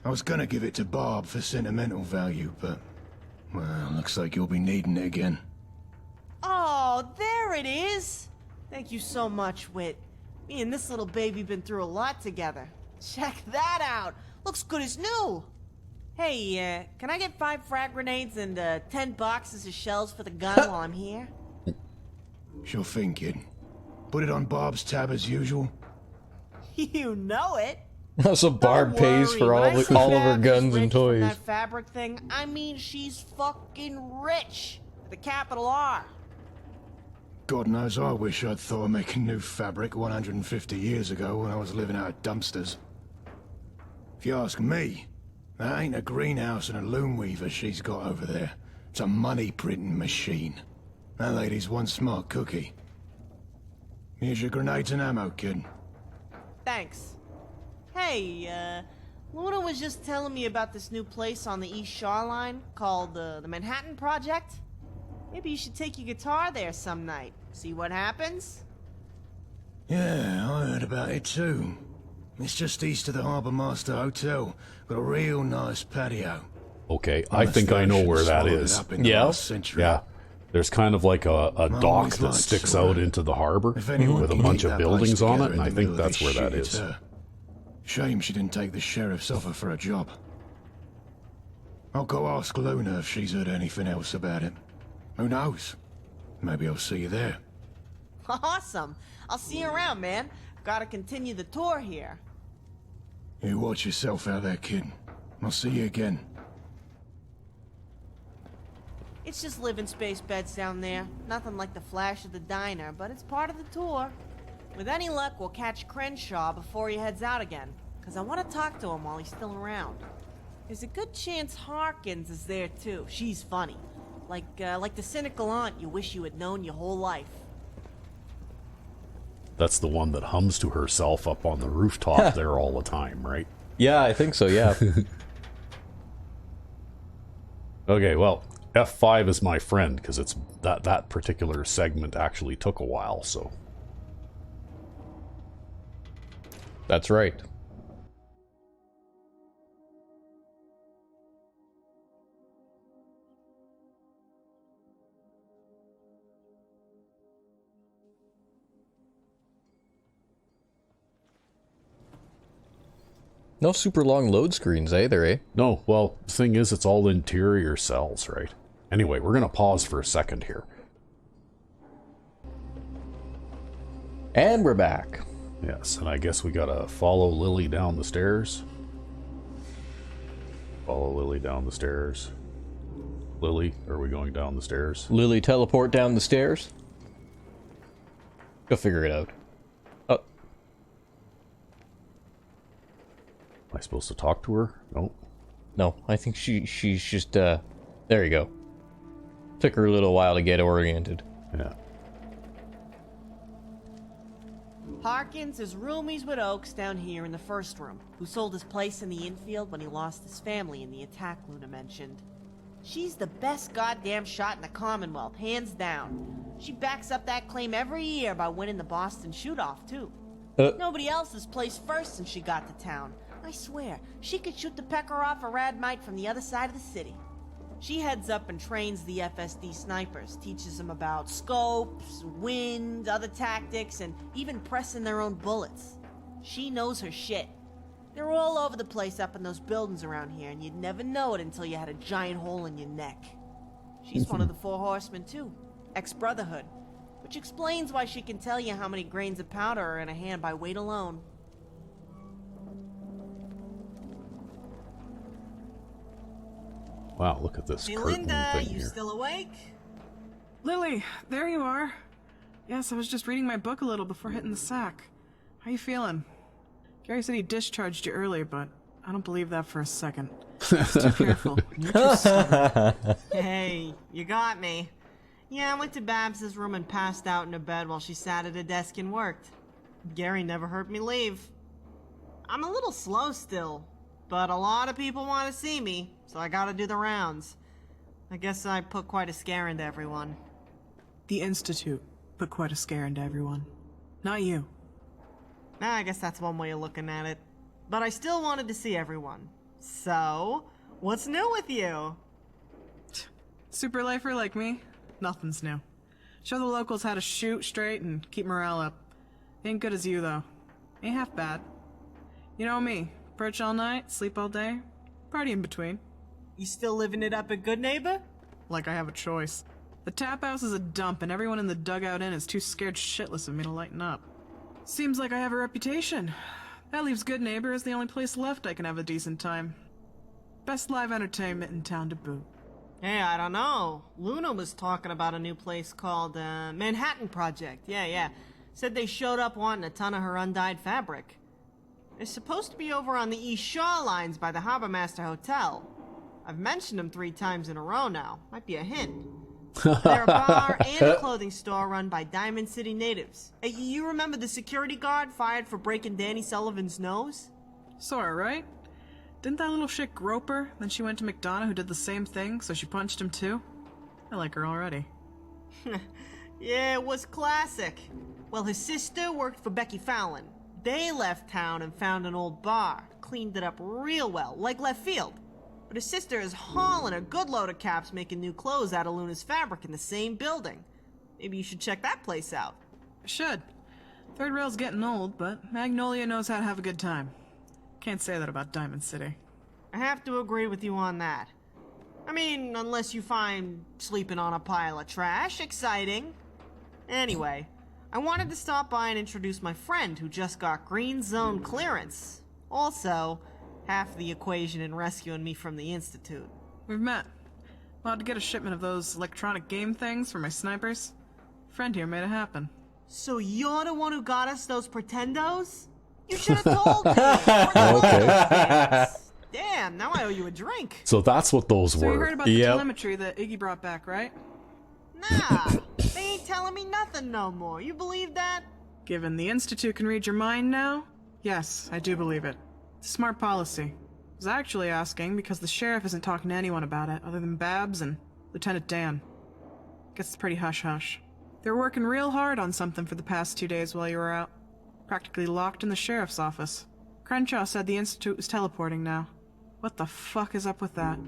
I was gonna give it to Barb for sentimental value, but, well, looks like you'll be needing it again. Oh, there it is! Thank you so much, Whit. Me and this little baby been through a lot together. Check that out! Looks good as new! Hey, can I get 5 frag grenades and 10 boxes of shells for the gun while I'm here? Sure thing, kid. Put it on Barb's tab as usual. You know it! So Barb Don't pays worry, for when I see all of her Babs guns rich and from toys. That fabric thing, I mean she's fucking rich! With a capital R. God knows I wish I'd thought of making new fabric 150 years ago when I was living out of dumpsters. If you ask me, that ain't a greenhouse and a loom weaver she's got over there. It's a money printing machine. That lady's one smart cookie. Here's your grenades and ammo, kid. Thanks. Hey, Luna was just telling me about this new place on the East Shoreline called the Manhattan Project. Maybe you should take your guitar there some night. See what happens? Yeah, I heard about it too. It's just east of the Harbour Master Hotel. Got a real nice patio. Okay, I think I know where that is. Yeah? Yeah. There's kind of like a dock that sticks out into the harbor with a bunch of buildings on it, and I think that's where that is. Shame she didn't take the sheriff's offer for a job. I'll go ask Luna if she's heard anything else about it. Who knows? Maybe I'll see you there. Awesome. I'll see you around, man. Gotta continue the tour here. You watch yourself out there, kid. I'll see you again. It's just living space beds down there. Nothing like the flash of the diner, but it's part of the tour. With any luck, we'll catch Crenshaw before he heads out again, because I want to talk to him while he's still around. There's a good chance Harkins is there too. She's funny. Like the cynical aunt you wish you had known your whole life. That's the one that hums to herself up on the rooftop there all the time, right? Yeah, I think so, yeah. Okay, well, F5 is my friend, because it's that particular segment actually took a while, so... That's right. No super long load screens either, eh? No, well, the thing is, it's all interior cells, right? Anyway, we're going to pause for a second here. And we're back. Yes, and I guess we gotta follow Lily down the stairs. Follow Lily down the stairs. Lily, are we going down the stairs? Lily teleport down the stairs? Go figure it out. Oh. Am I supposed to talk to her? No. No, I think she's just, there you go. Took her a little while to get oriented. Yeah. Harkins is roomies with Oaks down here in the first room, who sold his place in the infield when he lost his family in the attack Luna mentioned. She's the best goddamn shot in the Commonwealth, hands down. She backs up that claim every year by winning the Boston shoot-off, too. Nobody else has placed first since she got to town. I swear, she could shoot the pecker off a rad mite from the other side of the city. She heads up and trains the FSD snipers, teaches them about scopes, wind, other tactics, and even pressing their own bullets. She knows her shit. They're all over the place up in those buildings around here, and you'd never know it until you had a giant hole in your neck. She's one of the 4 horsemen, too. Ex-Brotherhood. Which explains why she can tell you how many grains of powder are in a hand by weight alone. Wow, look at this Hey, curtain Linda, thing you here. still awake? Lily, there you are. Yes, I was just reading my book a little before hitting the sack. How you feeling? Gary said he discharged you earlier, but I don't believe that for a second. Just too careful. You're too stubborn. Hey, you got me. Yeah, I went to Babs's room and passed out in her bed while she sat at a desk and worked. Gary never heard me leave. I'm a little slow still, but a lot of people want to see me, so I gotta do the rounds. I guess I put quite a scare into everyone. The Institute put quite a scare into everyone. Not you. I guess that's one way of looking at it. But I still wanted to see everyone. So, what's new with you? Super lifer like me? Nothing's new. Show the locals how to shoot straight and keep morale up. Ain't good as you, though. Ain't half bad. You know me. Perch all night, sleep all day, party in between. You still living it up at Good Neighbor? Like I have a choice. The tap house is a dump and everyone in the dugout inn is too scared shitless of me to lighten up. Seems like I have a reputation. That leaves Good Neighbor as the only place left I can have a decent time. Best live entertainment in town to boot. Hey, I don't know. Luna was talking about a new place called, Manhattan Project. Yeah. Said they showed up wanting a ton of her undyed fabric. They're supposed to be over on the East Shore lines by the Harbor Master Hotel. I've mentioned them 3 times in a row now. Might be a hint. They're a bar and a clothing store run by Diamond City natives. Hey, you remember the security guard fired for breaking Danny Sullivan's nose? Sorta, right? Didn't that little shit grope her? Then she went to McDonough who did the same thing, so she punched him too? I like her already. Yeah, it was classic. Well, his sister worked for Becky Fallon. They left town and found an old bar. Cleaned it up real well, like left field. But his sister is hauling a good load of caps making new clothes out of Luna's fabric in the same building. Maybe you should check that place out. I should. Third rail's getting old, but Magnolia knows how to have a good time. Can't say that about Diamond City. I have to agree with you on that. I mean, unless you find sleeping on a pile of trash exciting. Anyway, I wanted to stop by and introduce my friend who just got green zone clearance. Also, half the equation in rescuing me from the Institute. We've met. Allowed to get a shipment of those electronic game things for my snipers. Friend here made it happen. So you're the one who got us those pretendos? You should have told me! Okay. Damn, now I owe you a drink. So that's what those So were. you heard about the telemetry that Iggy brought back, right? Nah, they ain't telling me nothing no more. You believe that? Given the Institute can read your mind now? Yes, I do believe it. It's a smart policy. I was actually asking because the sheriff isn't talking to anyone about it other than Babs and Lieutenant Dan. Gets pretty hush-hush. They're working real hard on something for the past 2 days while you were out. Practically locked in the sheriff's office. Crenshaw said the Institute was teleporting now. What the fuck is up with that?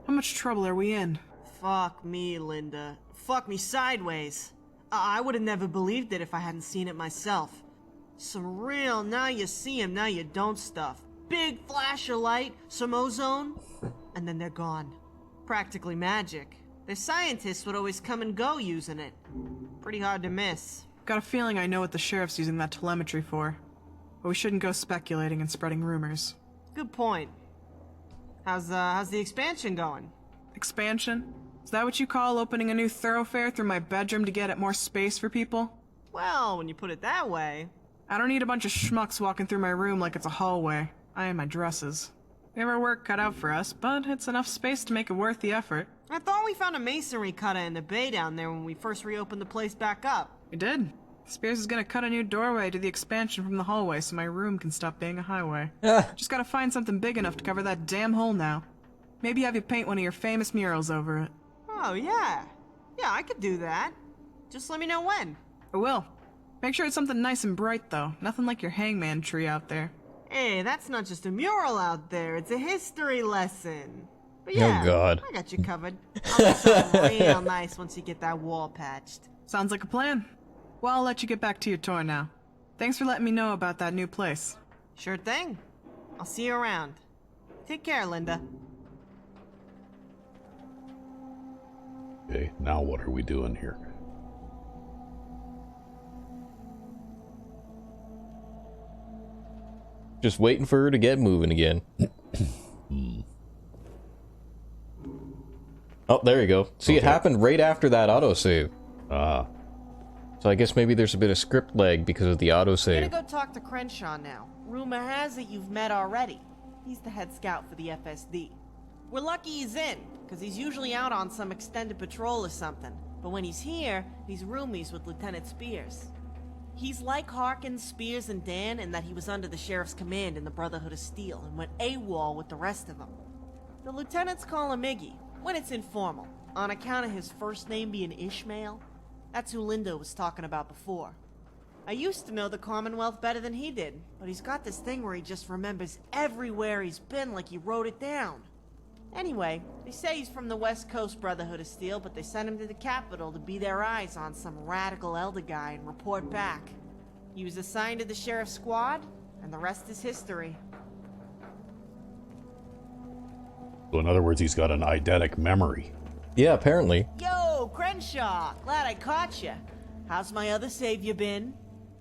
How much trouble are we in? Fuck me, Linda. Fuck me sideways. I would have never believed it if I hadn't seen it myself. Some real now you see 'em, now you don't stuff. Big flash of light, some ozone, and then they're gone. Practically magic. The scientists would always come and go using it. Pretty hard to miss. Got a feeling I know what the sheriff's using that telemetry for. But we shouldn't go speculating and spreading rumors. Good point. How's the expansion going? Expansion? Is that what you call opening a new thoroughfare through my bedroom to get at more space for people? Well, when you put it that way. I don't need a bunch of schmucks walking through my room like it's a hallway. I and my dresses. We have our work cut out for us, but it's enough space to make it worth the effort. I thought we found a masonry cutter in the bay down there when we first reopened the place back up. We did. Spears is gonna cut a new doorway to the expansion from the hallway so my room can stop being a highway. Just gotta find something big enough to cover that damn hole now. Maybe have you paint one of your famous murals over it. Oh, yeah. Yeah, I could do that. Just let me know when. I will. Make sure it's something nice and bright, though. Nothing like your hangman tree out there. Hey, that's not just a mural out there, it's a history lesson. But yeah, Oh, God. I got you covered. I'll make something real nice once you get that wall patched. Sounds like a plan. Well, I'll let you get back to your tour now. Thanks for letting me know about that new place. Sure thing. I'll see you around. Take care, Linda. Okay, now what are we doing here? Just waiting for her to get moving again. Oh, there you go. See, it happened right after that autosave. Ah. So I guess maybe there's a bit of script lag because of the I'm autosave. gonna go talk to Crenshaw now. Rumor has it you've met already. He's the head scout for the FSD. We're lucky he's in, because he's usually out on some extended patrol or something. But when he's here, he's roomies with Lieutenant Spears. He's like Harkins, Spears, and Dan in that he was under the sheriff's command in the Brotherhood of Steel and went AWOL with the rest of them. The lieutenants call him Iggy, when it's informal, on account of his first name being Ishmael. That's who Linda was talking about before. I used to know the Commonwealth better than he did, but he's got this thing where he just remembers everywhere he's been like he wrote it down. Anyway, they say he's from the West Coast Brotherhood of Steel, but they sent him to the capital to be their eyes on some radical elder guy and report back. He was assigned to the sheriff's squad, and the rest is history. So in other words, he's got an eidetic memory. Yeah, apparently. Yo, Crenshaw! Glad I caught you. How's my other savior been?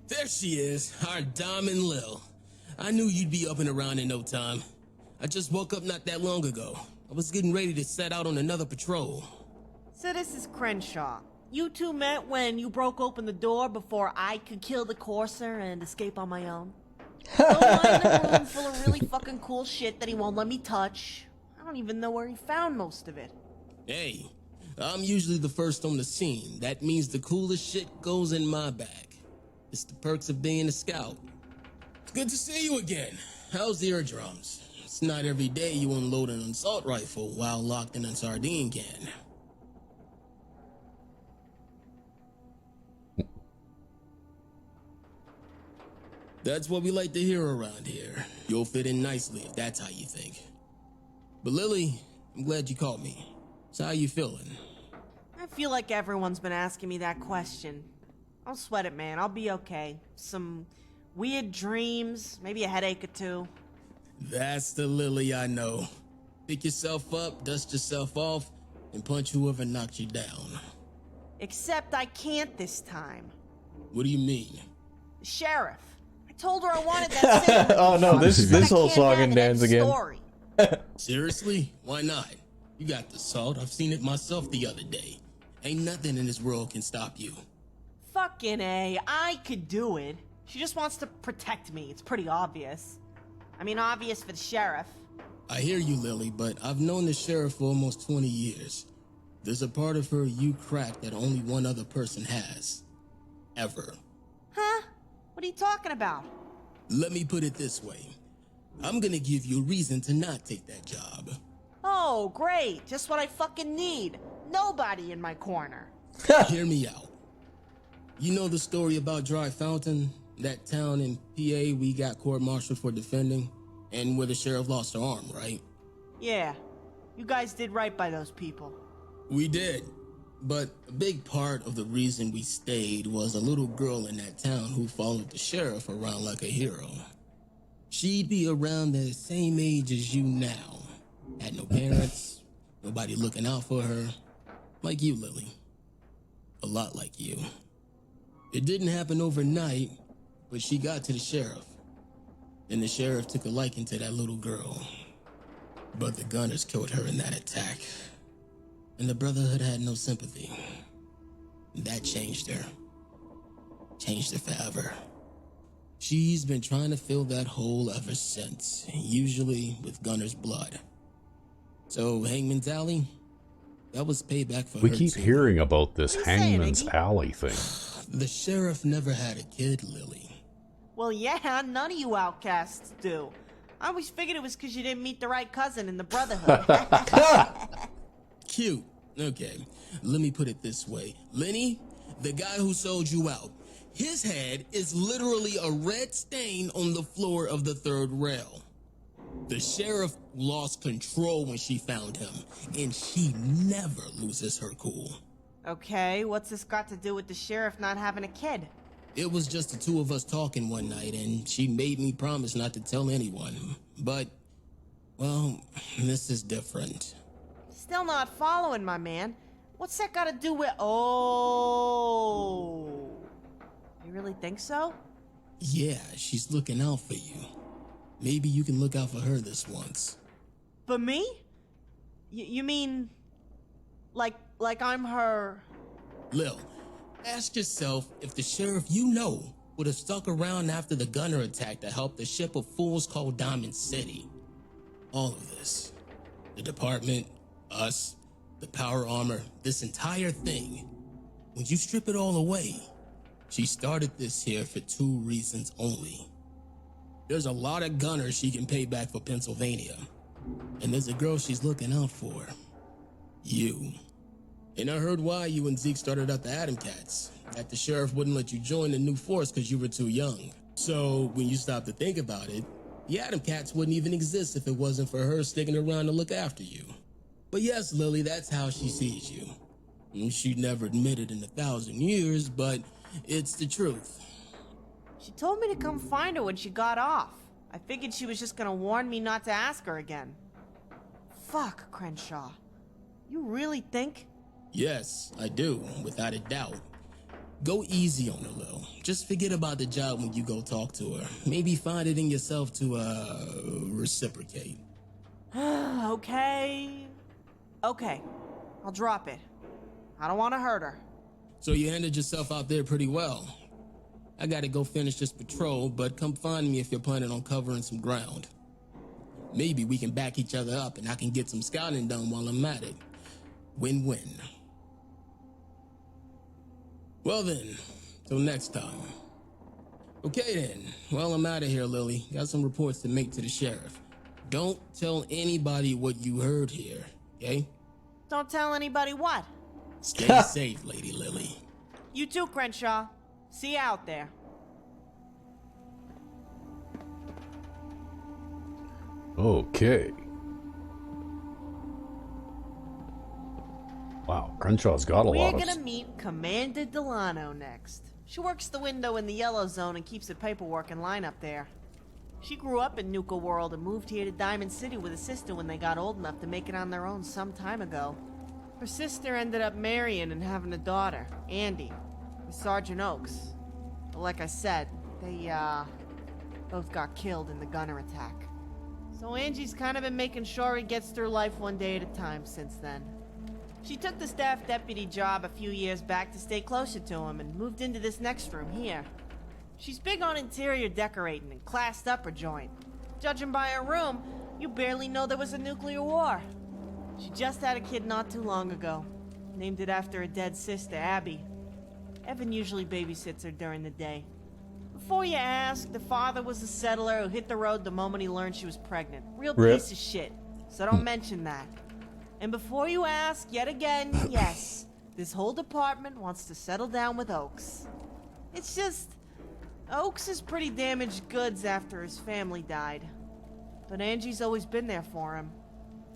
There she is, our Diamond Lil. I knew you'd be up and around in no time. I just woke up not that long ago. I was getting ready to set out on another patrol. So this is Crenshaw. You two met when you broke open the door before I could kill the courser and escape on my own? Don't mind a room full of really fucking cool shit that he won't let me touch. I don't even know where he found most of it. Hey, I'm usually the first on the scene. That means the coolest shit goes in my bag. It's the perks of being a scout. It's good to see you again. How's the eardrums? It's not every day you unload an assault rifle while locked in a sardine can. That's what we like to hear around here. You'll fit in nicely if that's how you think. But Lily, I'm glad you called me. So how you feeling? I feel like everyone's been asking me that question. Don't sweat it, man. I'll be okay. Some weird dreams, maybe a headache or two. That's the Lily I know. Pick yourself up, dust yourself off, and punch whoever knocked you down. Except I can't this time. What do you mean? The sheriff. I told her I wanted that city. Oh no, this whole song and dance again. Story. Seriously? Why not? You got the salt. I've seen it myself the other day. Ain't nothing in this world can stop you. Fucking A, I could do it. She just wants to protect me. It's pretty obvious. I mean, obvious for the sheriff. I hear you, Lily, but I've known the sheriff for almost 20 years. There's a part of her you crack that only one other person has. Ever. Huh? What are you talking about? Let me put it this way. I'm gonna give you a reason to not take that job. Oh, great. Just what I fucking need. Nobody in my corner. Hear me out. You know the story about Dry Fountain? That town in PA we got court-martialed for defending? And where the sheriff lost her arm, right? Yeah. You guys did right by those people. We did. But a big part of the reason we stayed was a little girl in that town who followed the sheriff around like a hero. She'd be around the same age as you now. Had no parents, nobody looking out for her. Like you, Lily. A lot like you. It didn't happen overnight, but she got to the sheriff. And the sheriff took a liking to that little girl. But the gunners killed her in that attack. And the Brotherhood had no sympathy. That changed her. Changed her forever. She's been trying to fill that hole ever since, usually with Gunner's blood. So, Hangman's Alley? That was payback for her. We keep too. hearing about this What are you saying, Hangman's Iggy? Alley thing. The sheriff never had a kid, Lily. Well, yeah, none of you outcasts do. I always figured it was because you didn't meet the right cousin in the Brotherhood. Cute. Okay, let me put it this way. Lenny, the guy who sold you out, his head is literally a red stain on the floor of the third rail. The sheriff lost control when she found him, and she never loses her cool. Okay, what's this got to do with the sheriff not having a kid? It was just the two of us talking one night, and she made me promise not to tell anyone. But, well, this is different. Still not following, my man. What's that got to do with... Oh... You really think so? Yeah, she's looking out for you. Maybe you can look out for her this once. For me? You mean... Like I'm her... Lil, ask yourself if the sheriff you know would have stuck around after the gunner attack to help the ship of fools called Diamond City. All of this. The department, us, the power armor, this entire thing. When you strip it all away, she started this here for 2 reasons only. There's a lot of gunners she can pay back for Pennsylvania. And there's a girl she's looking out for. You. And I heard why you and Zeke started out the Atom Cats. That the sheriff wouldn't let you join the new force because you were too young. So, when you stop to think about it, the Atom Cats wouldn't even exist if it wasn't for her sticking around to look after you. But yes, Lily, that's how she sees you. She'd never admit it in 1,000 years, but it's the truth. She told me to come find her when she got off. I figured she was just gonna warn me not to ask her again. Fuck, Crenshaw. You really think? Yes, I do, without a doubt. Go easy on her, Lil. Just forget about the job when you go talk to her. Maybe find it in yourself to, reciprocate. Okay. Okay. I'll drop it. I don't want to hurt her. So you handled yourself out there pretty well. I gotta go finish this patrol, but come find me if you're planning on covering some ground. Maybe we can back each other up and I can get some scouting done while I'm at it. Win-win. Well then, till next time. Okay then, well I'm out of here, Lily. Got some reports to make to the sheriff. Don't tell anybody what you heard here, okay? Don't tell anybody what? Stay safe, Lady Lily. You too, Crenshaw. See you out there. Okay. Wow, Crenshaw's got a lot of... We're gonna meet Commander Delano next. She works the window in the yellow zone and keeps the paperwork in line up there. She grew up in Nuka World and moved here to Diamond City with a sister when they got old enough to make it on their own some time ago. Her sister ended up marrying and having a daughter, Andy, with Sergeant Oaks. But like I said, they, both got killed in the gunner attack. So Angie's kind of been making sure he gets through life one day at a time since then. She took the staff deputy job a few years back to stay closer to him and moved into this next room here. She's big on interior decorating and classed up her joint. Judging by her room, you barely know there was a nuclear war. She just had a kid not too long ago. Named it after her dead sister, Abby. Evan usually babysits her during the day. Before you ask, the father was a settler who hit the road the moment he learned she was pregnant. Real piece of shit, so don't mention that. And before you ask, yet again, yes, this whole department wants to settle down with Oaks. It's just, Oaks is pretty damaged goods after his family died. But Angie's always been there for him.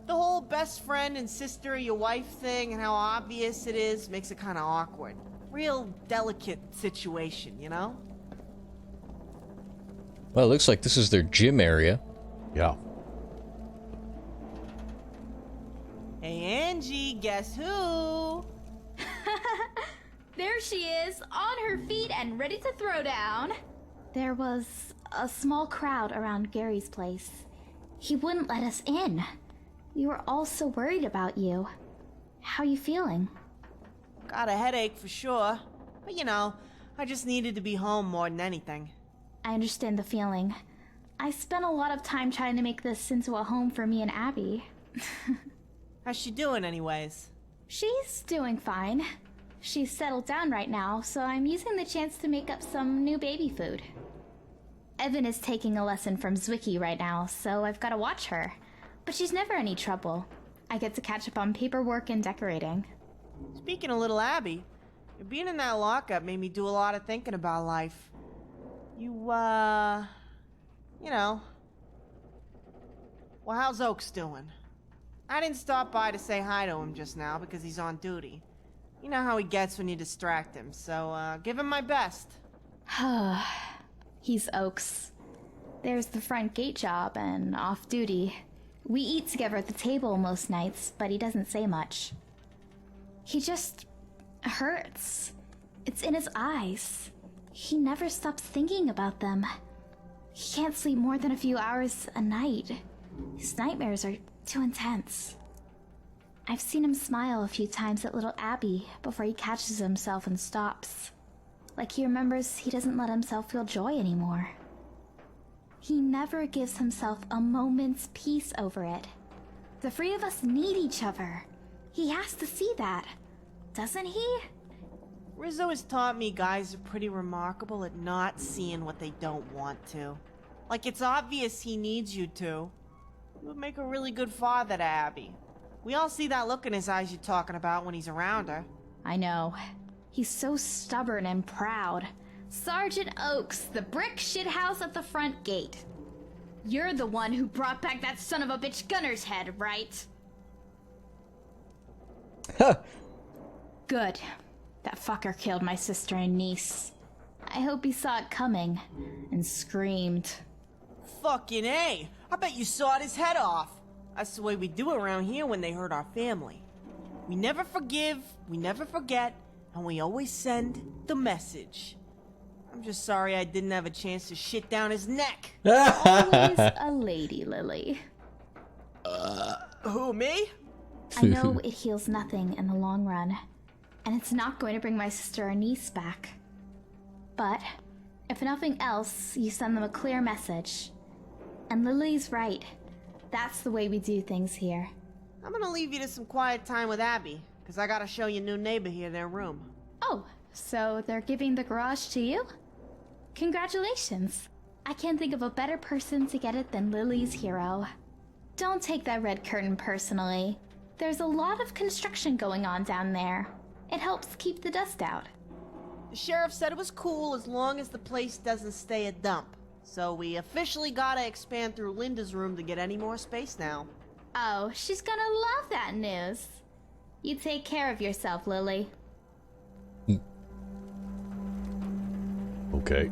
The whole best friend and sister of your wife thing and how obvious it is makes it kind of awkward. Real delicate situation, you know? Well, it looks like this is their gym area. Yeah. Hey, Angie, guess who? There she is, on her feet and ready to throw down. There was a small crowd around Gary's place. He wouldn't let us in. We were all so worried about you. How you feeling? Got a headache for sure. But you know, I just needed to be home more than anything. I understand the feeling. I spent a lot of time trying to make this into a home for me and Abby. How's she doing anyways? She's doing fine. She's settled down right now, so I'm using the chance to make up some new baby food. Evan is taking a lesson from Zwicky right now, so I've got to watch her. But she's never any trouble. I get to catch up on paperwork and decorating. Speaking of little Abby, being in that lockup made me do a lot of thinking about life. You know, Well, how's Oaks doing? I didn't stop by to say hi to him just now because he's on duty. You know how he gets when you distract him, so give him my best. He's Oaks. There's the front gate job and off duty. We eat together at the table most nights, but he doesn't say much. He just hurts. It's in his eyes. He never stops thinking about them. He can't sleep more than a few hours a night. His nightmares are too intense. I've seen him smile a few times at little Abby before he catches himself and stops. Like he remembers he doesn't let himself feel joy anymore. He never gives himself a moment's peace over it. The three of us need each other. He has to see that, doesn't he? Rizzo has taught me guys are pretty remarkable at not seeing what they don't want to. Like it's obvious he needs you to. You would make a really good father to Abby. We all see that look in his eyes you're talking about when he's around her. I know. He's so stubborn and proud. Sergeant Oaks, the brick shithouse at the front gate. You're the one who brought back that son of a bitch Gunner's head, right? Good. That fucker killed my sister and niece. I hope he saw it coming and screamed. Fucking A! I bet you sawed his head off. That's the way we do around here when they hurt our family. We never forgive, we never forget, and we always send the message. I'm just sorry I didn't have a chance to shit down his neck. Always a lady, Lily. Who, me? I know it heals nothing in the long run, and it's not going to bring my sister or niece back. But, if nothing else, you send them a clear message. And Lily's right. That's the way we do things here. I'm gonna leave you to some quiet time with Abby, because I gotta show your new neighbor here their room. Oh, so they're giving the garage to you? Congratulations. I can't think of a better person to get it than Lily's hero. Don't take that red curtain personally. There's a lot of construction going on down there. It helps keep the dust out. The sheriff said it was cool as long as the place doesn't stay a dump. So we officially gotta expand through Linda's room to get any more space now. Oh, she's gonna love that news. You take care of yourself, Lily. Okay.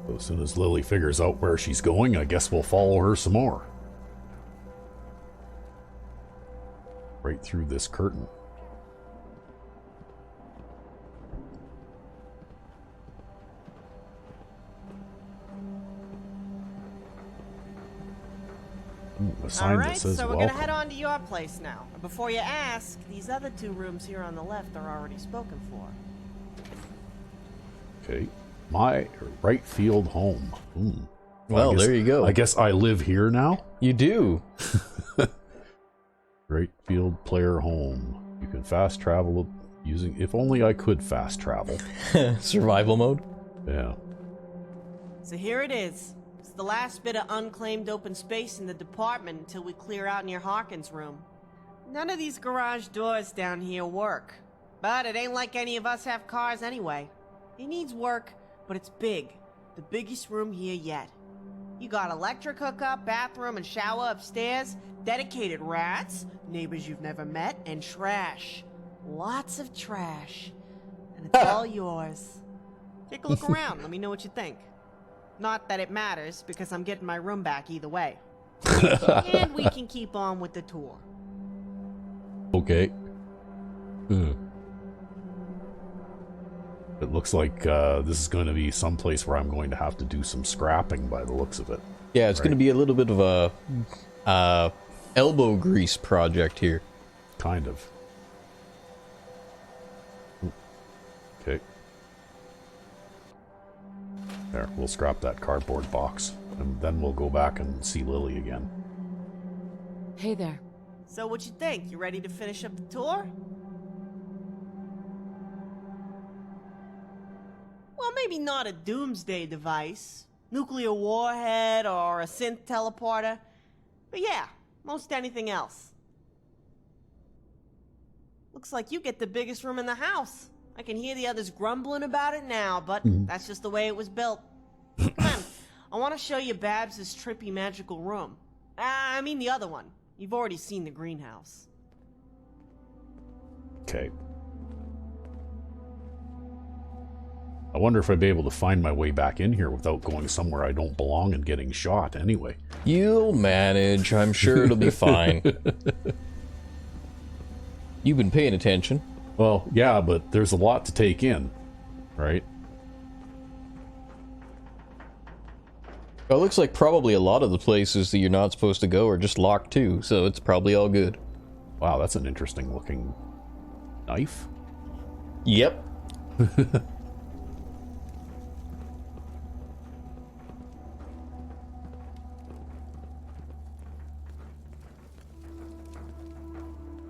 So as soon as Lily figures out where she's going, I guess we'll follow her some more. Right through this curtain. A sign that Alright, says so we're welcome. gonna head on to your place now. Before you ask, these other two rooms here on the left are already spoken for. Okay. My right field home. Well, there you go. I guess I live here now? You do. Right field player home. You can fast travel using... If only I could fast travel. Survival mode? Yeah. So here it is. It's the last bit of unclaimed open space in the department until we clear out near Harkin's room. None of these garage doors down here work. But it ain't like any of us have cars anyway. It needs work, but it's big. The biggest room here yet. You got electric hookup, bathroom, and shower upstairs, dedicated rats, neighbors you've never met, and trash. Lots of trash. And it's all yours. Take a look around. Let me know what you think. Not that it matters, because I'm getting my room back either way. And we can keep on with the tour. Okay. It looks like this is going to be someplace where I'm going to have to do some scrapping by the looks of it. Yeah, it's going to be a little bit of a elbow grease project here. Kind of. Okay. There, we'll scrap that cardboard box, and then we'll go back and see Lily again. Hey there. So what you think? You ready to finish up the tour? Well, maybe not a doomsday device, nuclear warhead, or a synth teleporter. But yeah, most anything else. Looks like you get the biggest room in the house. I can hear the others grumbling about it now, but that's just the way it was built. Come on, I want to show you Babs' trippy magical room. I mean the other one. You've already seen the greenhouse. Okay. I wonder if I'd be able to find my way back in here without going somewhere I don't belong and getting shot anyway. You'll manage. I'm sure it'll be fine. You've been paying attention. Well, yeah, but there's a lot to take in, right? Well, it looks like probably a lot of the places that you're not supposed to go are just locked too, so it's probably all good. Wow, that's an interesting looking knife. Yep.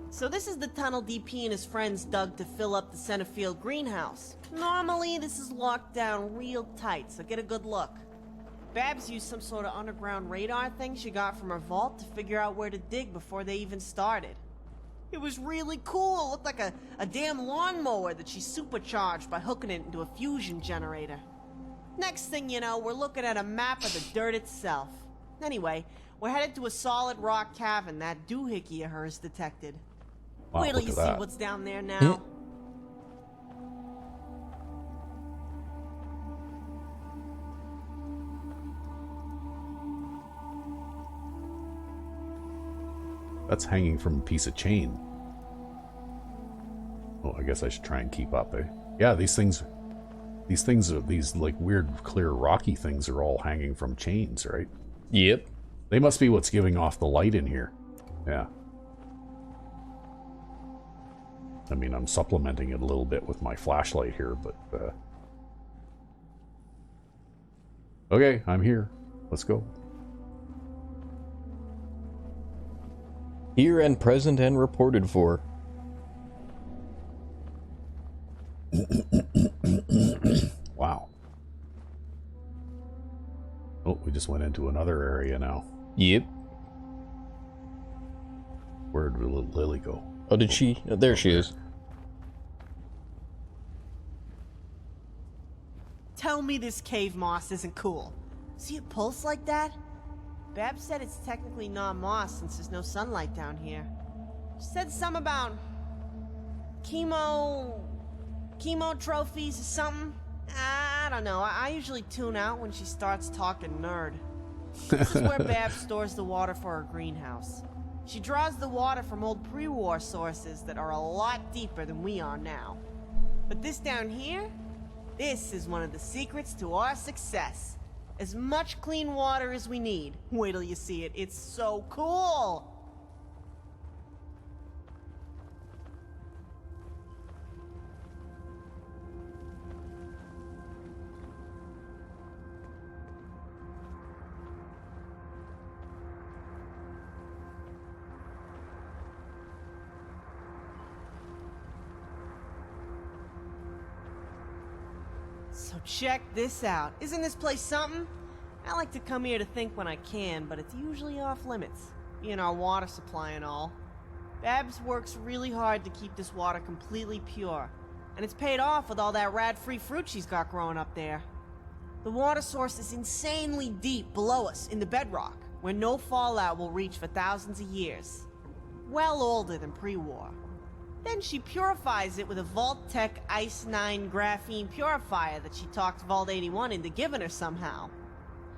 So this is the tunnel DP and his friends dug to fill up the center field greenhouse. Normally, this is locked down real tight, so get a good look. Babs used some sort of underground radar thing she got from her vault to figure out where to dig before they even started. It was really cool. It looked like a damn lawnmower that she supercharged by hooking it into a fusion generator. Next thing you know, we're looking at a map of the dirt itself. Anyway, we're headed to a solid rock cavern that doohickey of hers detected. Wow, Wait till look you at see that. what's down there now. That's hanging from a piece of chain. Oh, I guess I should try and keep up, eh? Yeah, these like weird, clear, rocky things are all hanging from chains, right? Yep. They must be what's giving off the light in here. Yeah. I mean, I'm supplementing it a little bit with my flashlight here, but... Okay, I'm here. Let's go. Here and present and reported for. Wow. Oh, we just went into another area now. Yep. Where did Lily go? Oh, did she? Oh, there she is. Tell me this cave moss isn't cool. See it pulse like that? Babs said it's technically not moss since there's no sunlight down here. She said something about chemo trophies or something. I don't know. I usually tune out when she starts talking nerd. This is where Babs stores the water for her greenhouse. She draws the water from old pre-war sources that are a lot deeper than we are now. But this down here, this is one of the secrets to our success. As much clean water as we need. Wait till you see it. It's so cool! So check this out. Isn't this place something? I like to come here to think when I can, but it's usually off limits, being our water supply and all. Babs works really hard to keep this water completely pure, and it's paid off with all that rad-free fruit she's got growing up there. The water source is insanely deep below us in the bedrock, where no fallout will reach for thousands of years. Well older than pre-war. Then she purifies it with a Vault-Tec Ice 9 graphene purifier that she talked Vault 81 into giving her somehow.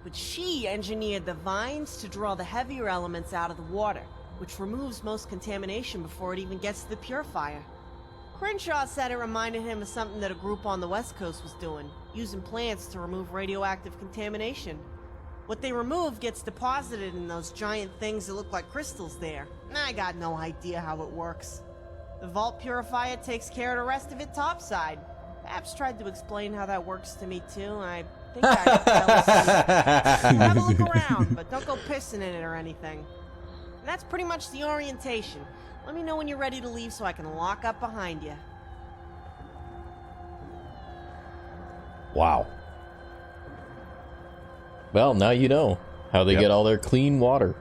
But she engineered the vines to draw the heavier elements out of the water, which removes most contamination before it even gets to the purifier. Crenshaw said it reminded him of something that a group on the West Coast was doing, using plants to remove radioactive contamination. What they remove gets deposited in those giant things that look like crystals there. I got no idea how it works. The vault purifier takes care of the rest of it topside. Babs tried to explain how that works to me too. I think I fell asleep. Have a look around, but don't go pissing in it or anything. And that's pretty much the orientation. Let me know when you're ready to leave so I can lock up behind you. Wow. Well, now you know how they get all their clean water.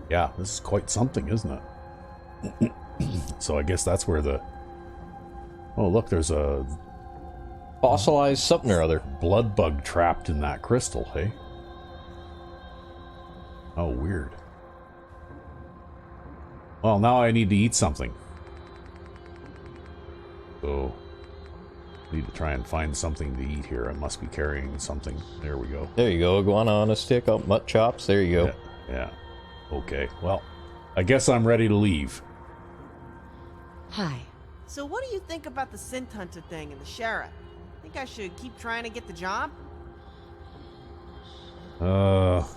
Yeah, this is quite something, isn't it? So I guess that's where the... Oh, look, there's a Fossilized something or other. Blood bug trapped in that crystal, hey? Oh, weird. Well, now I need to eat something. So, need to try and find something to eat here. I must be carrying something. There we go. There you go. Iguana on a stick. Oh, mutt chops. There you go. Yeah. Okay. Well, I guess I'm ready to leave. Hi. So what do you think about the Synth Hunter thing and the sheriff? Think I should keep trying to get the job? Well.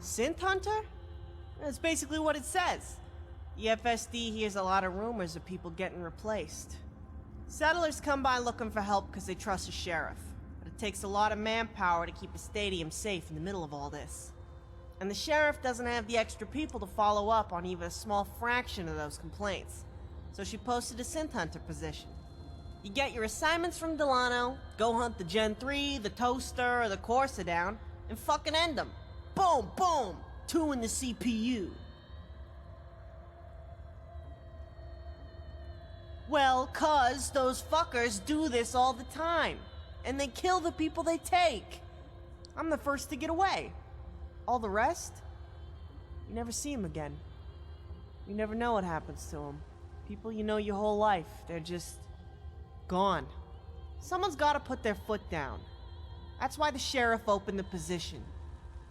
Synth Hunter? That's basically what it says. The FSD hears a lot of rumors of people getting replaced. Settlers come by looking for help because they trust the sheriff. But it takes a lot of manpower to keep a stadium safe in the middle of all this. And the sheriff doesn't have the extra people to follow up on even a small fraction of those complaints. So she posted a Synth Hunter position. You get your assignments from Delano, go hunt the Gen 3, the Toaster, or the Corsa down, and fucking end them. Boom, boom! 2 in the CPU. Well, cuz those fuckers do this all the time. And they kill the people they take. I'm the first to get away. All the rest? You never see them again. You never know what happens to them. People you know your whole life, they're just gone. Someone's gotta put their foot down. That's why the sheriff opened the position.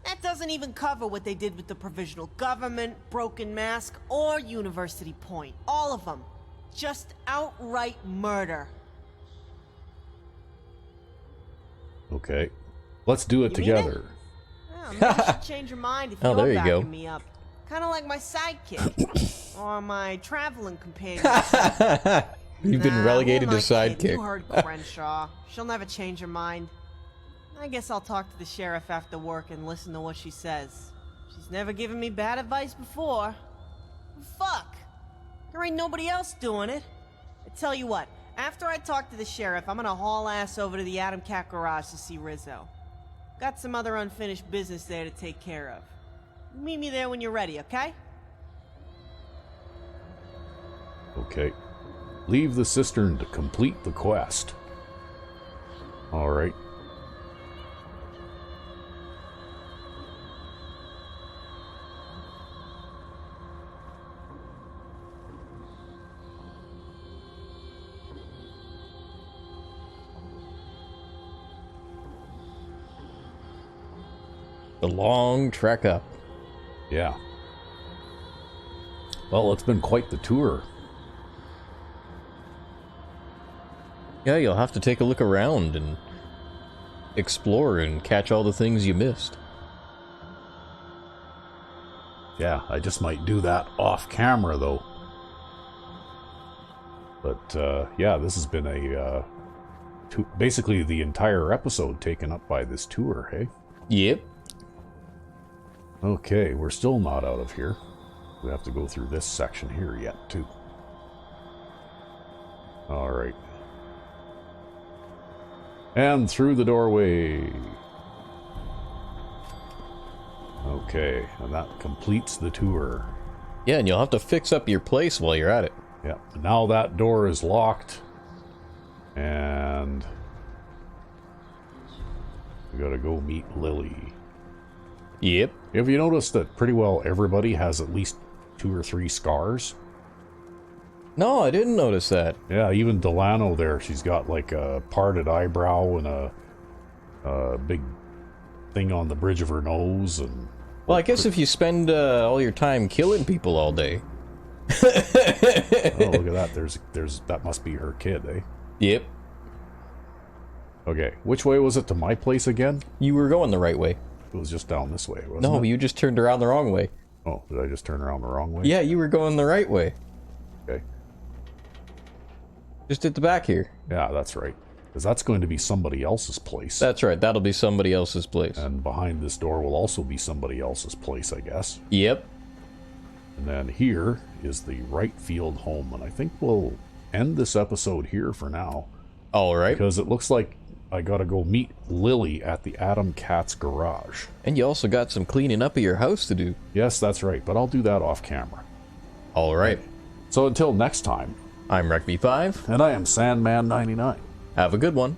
That doesn't even cover what they did with the provisional government, Broken Mask, or University Point. All of them. Just outright murder. Okay. Let's do it together. Yeah, maybe you should change your mind if Oh, you're there you backing go. me up. Kind of like my sidekick. Or my traveling companion. You've been relegated to who am I kidding? sidekick. You heard Crenshaw. She'll never change her mind. I guess I'll talk to the sheriff after work and listen to what she says. She's never given me bad advice before. Fuck! There ain't nobody else doing it. I tell you what, after I talk to the sheriff, I'm gonna haul ass over to the Adam Cat Garage to see Rizzo. Got some other unfinished business there to take care of. Meet me there when you're ready, okay? Okay. Leave the cistern to complete the quest. Alright. The long trek up. Yeah. Well, it's been quite the tour. Yeah, you'll have to take a look around and explore and catch all the things you missed. Yeah, I just might do that off camera, though. But, yeah, this has been a, basically the entire episode taken up by this tour, hey? Yep. Okay, we're still not out of here. We have to go through this section here yet, too. Alright. And through the doorway. Okay, and that completes the tour. Yeah, and you'll have to fix up your place while you're at it. Yeah, now that door is locked. And we gotta go meet Lily. Yep. Have you noticed that pretty well everybody has at least 2 or 3 scars? No, I didn't notice that. Yeah, even Delano there, she's got like a parted eyebrow and a big thing on the bridge of her nose. And well, I guess if you spend all your time killing people all day. Oh, look at that. There's that must be her kid, eh? Yep. Okay, which way was it to my place again? You were going the right way. It was just down this way, wasn't it? No, you just turned around the wrong way. Oh, did I just turn around the wrong way? Yeah, you were going the right way. Okay. Just at the back here. Yeah, that's right. Because that's going to be somebody else's place. That's right, that'll be somebody else's place. And behind this door will also be somebody else's place, I guess. Yep. And then here is the right field home. And I think we'll end this episode here for now. Alright. Because it looks like I gotta go meet Lily at the Adam Cat's garage. And you also got some cleaning up of your house to do. Yes, that's right, but I'll do that off camera. Alright. So until next time, I'm Rec V5. And I am Sandman 99. Have a good one.